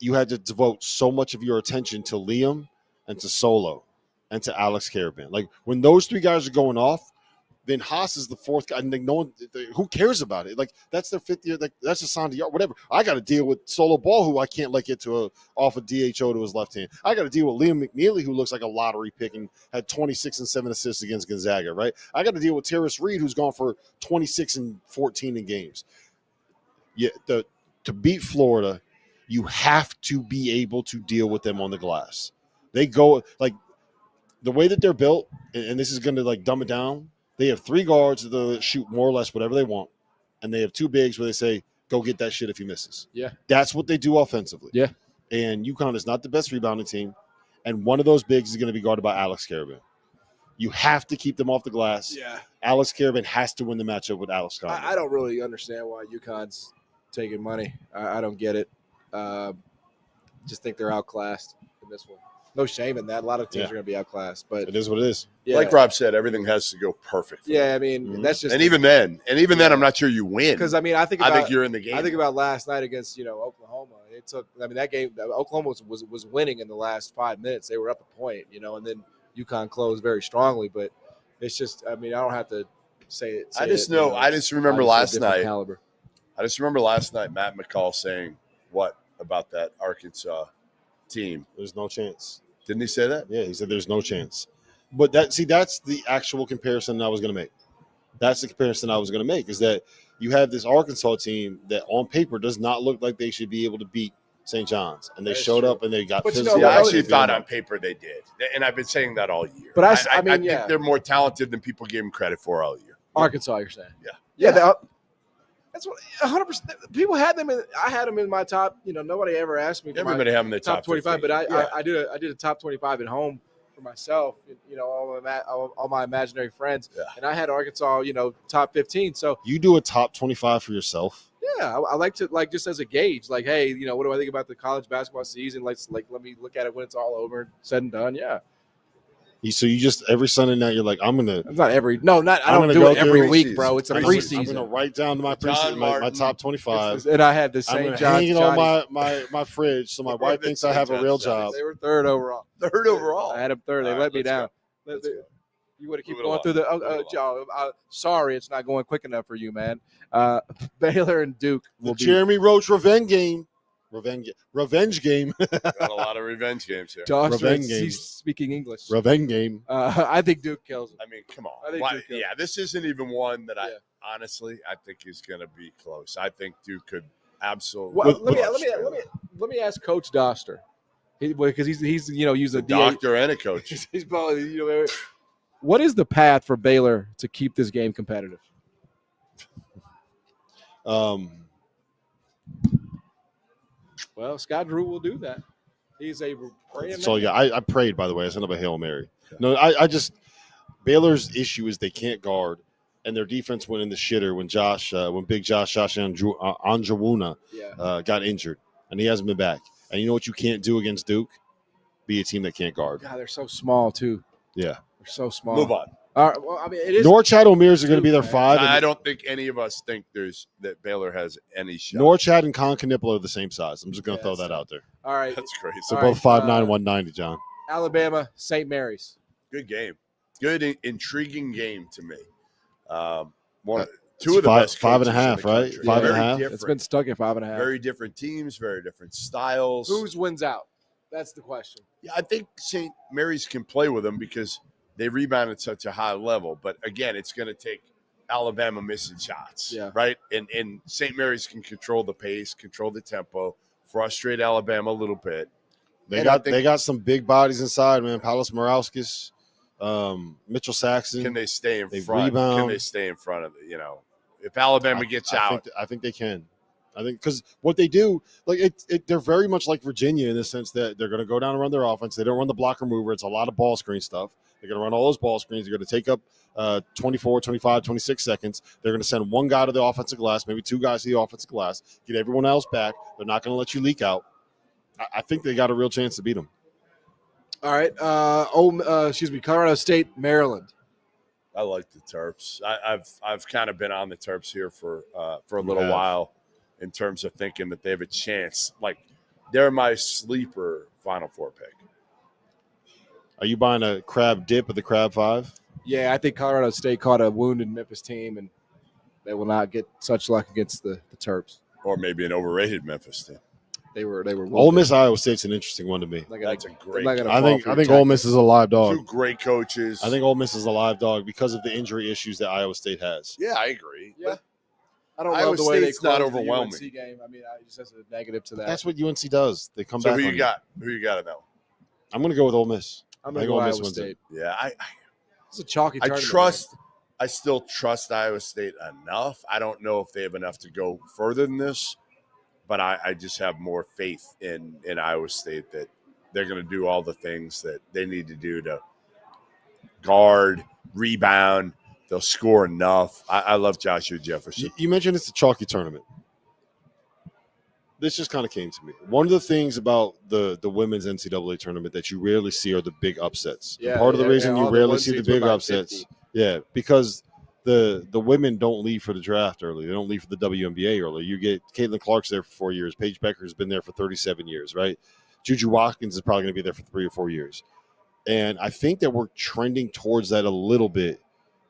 you had to devote so much of your attention to Liam and to Solo and to Alex Carabin. Like, when those three guys are going off, then Haas is the fourth guy. And like, no one, who cares about it? Like, that's their fifth year. Like, that's a Sandy, whatever. I got to deal with Solo Ball, who I can't get to off a DHO to his left hand. I got to deal with Liam McNeely, who looks like a lottery pick and had 26 and 7 assists against Gonzaga, right? I got to deal with Terrace Reed, who's gone for 26 and 14 in games. Yeah, to beat Florida, you have to be able to deal with them on the glass. They go, like, the way that they're built, and this is going to, like, dumb it down, they have 3 guards that shoot more or less whatever they want, and they have 2 bigs where they say, go get that shit if he misses. Yeah. That's what they do offensively. Yeah. And UConn is not the best rebounding team, and one of those bigs is going to be guarded by Alex Carabin. You have to keep them off the glass. Yeah. Alex Carabin has to win the matchup with Alex Carabin. I don't really understand why UConn's taking money. I don't get it. Just think they're outclassed in this one. No shame in that. A lot of teams are going to be outclassed, but it is what it is. Yeah. Like Rob said, everything has to go perfect. Yeah, I mean, that's just. And even then, I'm not sure you win. Because, I mean, I think you're in the game. I think about last night against, Oklahoma. It took, I mean, that game, Oklahoma was winning in the last 5 minutes. They were up a point, and then UConn closed very strongly. But it's just, I mean, I don't have to say it. I just remember last night. Caliber. I just remember last night Matt McCall saying what about that Arkansas team? There's no chance. Didn't he say that? Yeah, he said there's no chance. But that's the actual comparison I was going to make. That's the comparison I was going to make, is that you have this Arkansas team that on paper does not look like they should be able to beat St. John's. And they showed up and they got physical. I actually thought on paper they did. And I've been saying that all year. But I think they're more talented than people gave them credit for all year. Arkansas, you're saying? Yeah. Yeah. That's what 100%. People had them in. I had them in my top. Nobody ever asked me. Everybody have them in the top 25, 15. but I did a top 25 at home for myself. All my imaginary friends, and I had Arkansas. Top 15. So you do a top 25 for yourself. Yeah, I like to just as a gauge. Like, hey, what do I think about the college basketball season? Let me look at it when it's all over, said and done. Yeah. So you just every Sunday night you're like, I'm gonna. Not every. No, not. I don't do it every week, bro. It's a preseason. I'm gonna write down my preseason, my top 25, and I had the same. I'm hang it on my fridge, so my wife thinks I have a real job. They were third overall. Third overall. I had them third. They let me down. You would have keep going through the. Sorry, it's not going quick enough for you, man. Baylor and Duke will be. Jeremy Roach revenge game. Revenge game. Got a lot of revenge games here. Josh, revenge he's speaking English. Revenge game. I think Duke kills him. I mean, come on. I think Duke kills him. This isn't even one that honestly, I think is going to be close. I think Duke could absolutely. Well, let me ask Coach Doster, because he's used a doctor and a coach. He's probably what is the path for Baylor to keep this game competitive? Well, Scott Drew will do that. He's a praying So man. yeah, I prayed, by the way. I sent up a Hail Mary. No, I just Baylor's issue is they can't guard, and their defense went in the shitter when Big Josh Anjawuna got injured, and he hasn't been back. And you know what you can't do against Duke? Be a team that can't guard. God, they're so small too. Yeah, they're so small. Move on. All right. Well, I mean, it is. Norchad O'Mears are going to be their 5. I don't think any of us think that Baylor has any shot. Norchad and Con Knipple are the same size. I'm just going to throw that out there. All right. That's crazy. So both 5'9", 190, John. Alabama, St. Mary's. Good game. Good, intriguing game to me. Two It's of the best 5.5, coaches in the right? country. 5.5. Very It's been stuck at 5.5. Very different teams, very different styles. Whose wins out? That's the question. Yeah, I think St. Mary's can play with them because they rebound at such a high level. But again, it's going to take Alabama missing shots, right? And St. Mary's can control the pace, control the tempo, frustrate Alabama a little bit. They got some big bodies inside, man. Paulus Morauskas, Mitchell Saxon. Can they stay in front? Rebound. Can they stay in front of it? If Alabama gets out, I think they can. I think because what they do, they're very much like Virginia in the sense that they're going to go down and run their offense. They don't run the blocker mover. It's a lot of ball screen stuff. They're going to run all those ball screens. They're going to take up 24, 25, 26 seconds. They're going to send one guy to the offensive glass, maybe two guys to the offensive glass, get everyone else back. They're not going to let you leak out. I think they got a real chance to beat them. All right. Colorado State, Maryland. I like the Terps. I've kind of been on the Terps here for a little while in terms of thinking that they have a chance. Like, they're my sleeper Final Four pick. Are you buying a crab dip at the Crab 5? Yeah, I think Colorado State caught a wounded Memphis team, and they will not get such luck against the Terps. Or maybe an overrated Memphis team. They were. Ole Miss, Iowa State's an interesting one to me. That's a great. I think Ole Miss is a live dog. Two great coaches. I think Ole Miss is a live dog because of the injury issues that Iowa State has. Yeah, I agree. Yeah, I don't Iowa love the way State's they closed not overwhelming. the UNC game. I mean, I just has a negative to that. That's what UNC does. They come back. Who you got? Who you got though? I'm going to go with Ole Miss. I'm going to go Iowa State. Yeah, It's a chalky tournament. I still trust Iowa State enough. I don't know if they have enough to go further than this, but I just have more faith in Iowa State that they're going to do all the things that they need to do to guard, rebound. They'll score enough. I love Joshua Jefferson. You mentioned it's a chalky tournament. This just kind of came to me. One of the things about the women's NCAA tournament that you rarely see are the big upsets. Yeah, and part of the reason you rarely see the ones were big about upsets, 50. because the women don't leave for the draft early. They don't leave for the WNBA early. You get Caitlin Clark's there for 4 years. Paige Becker's been there for 37 years, right? Juju Watkins is probably going to be there for 3 or 4 years. And I think that we're trending towards that a little bit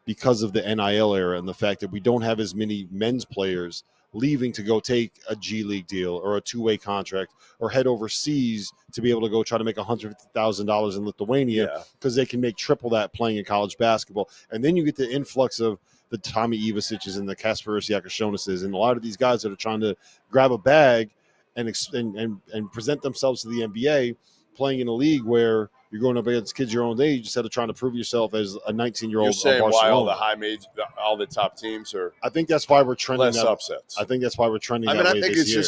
because of the NIL era and the fact that we don't have as many men's players leaving to go take a G League deal or a two-way contract or head overseas to be able to go try to make $150,000 in Lithuania because they can make triple that playing in college basketball. And then you get the influx of the Tommy Ivasiches and the Kasparis Yakashonases and a lot of these guys that are trying to grab a bag and present themselves to the NBA playing in a league where you're going up against kids your own age instead of trying to prove yourself as a 19-year-old. You're saying why all the high major, all the top teams are. I think that's why we're trending less upsets. I think that's why we're trending. I mean, that I way think this it's year.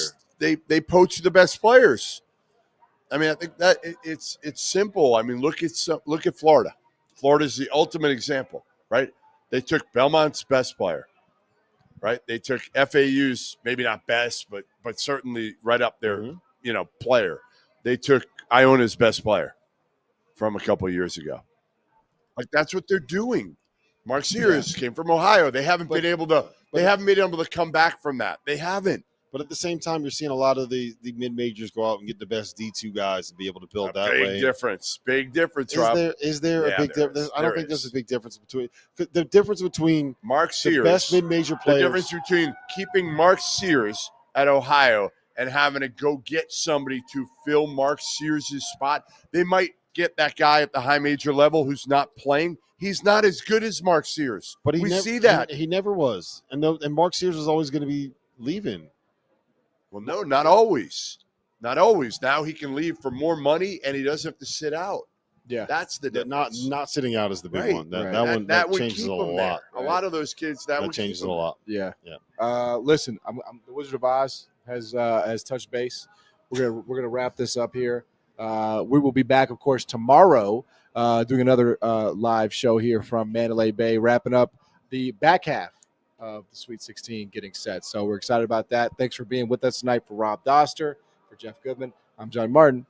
just they poach the best players. I mean, I think that it's simple. I mean, look at Florida. Florida's the ultimate example, right? They took Belmont's best player, right? They took FAU's maybe not best, but certainly right up there, player. They took Iona's best player from a couple of years ago. Like, that's what they're doing. Mark Sears came from Ohio. They haven't been able to come back from that. They haven't. But at the same time, you're seeing a lot of the mid-majors go out and get the best D2 guys to be able to build that way. Big difference, Rob. Is there a big difference? I don't think there's a big difference between the difference between Mark Sears, the best mid-major players. The difference between keeping Mark Sears at Ohio and having to go get somebody to fill Mark Sears' spot. They might get that guy at the high major level who's not playing, he's not as good as Mark Sears. But we see that. He never was. And Mark Sears was always going to be leaving. Well, no, not always. Not always. Now he can leave for more money, and he doesn't have to sit out. Yeah, that's the difference. Not sitting out is the big one. That would changes keep a him lot. there. A lot of those kids that would changes keep a lot. Yeah. Listen, the Wizard of Oz has touched base. We're gonna wrap this up here. We will be back, of course, tomorrow, doing another live show here from Mandalay Bay, wrapping up the back half of the Sweet 16 getting set. So we're excited about that. Thanks for being with us tonight. For Rob Doster, for Jeff Goodman, I'm John Martin.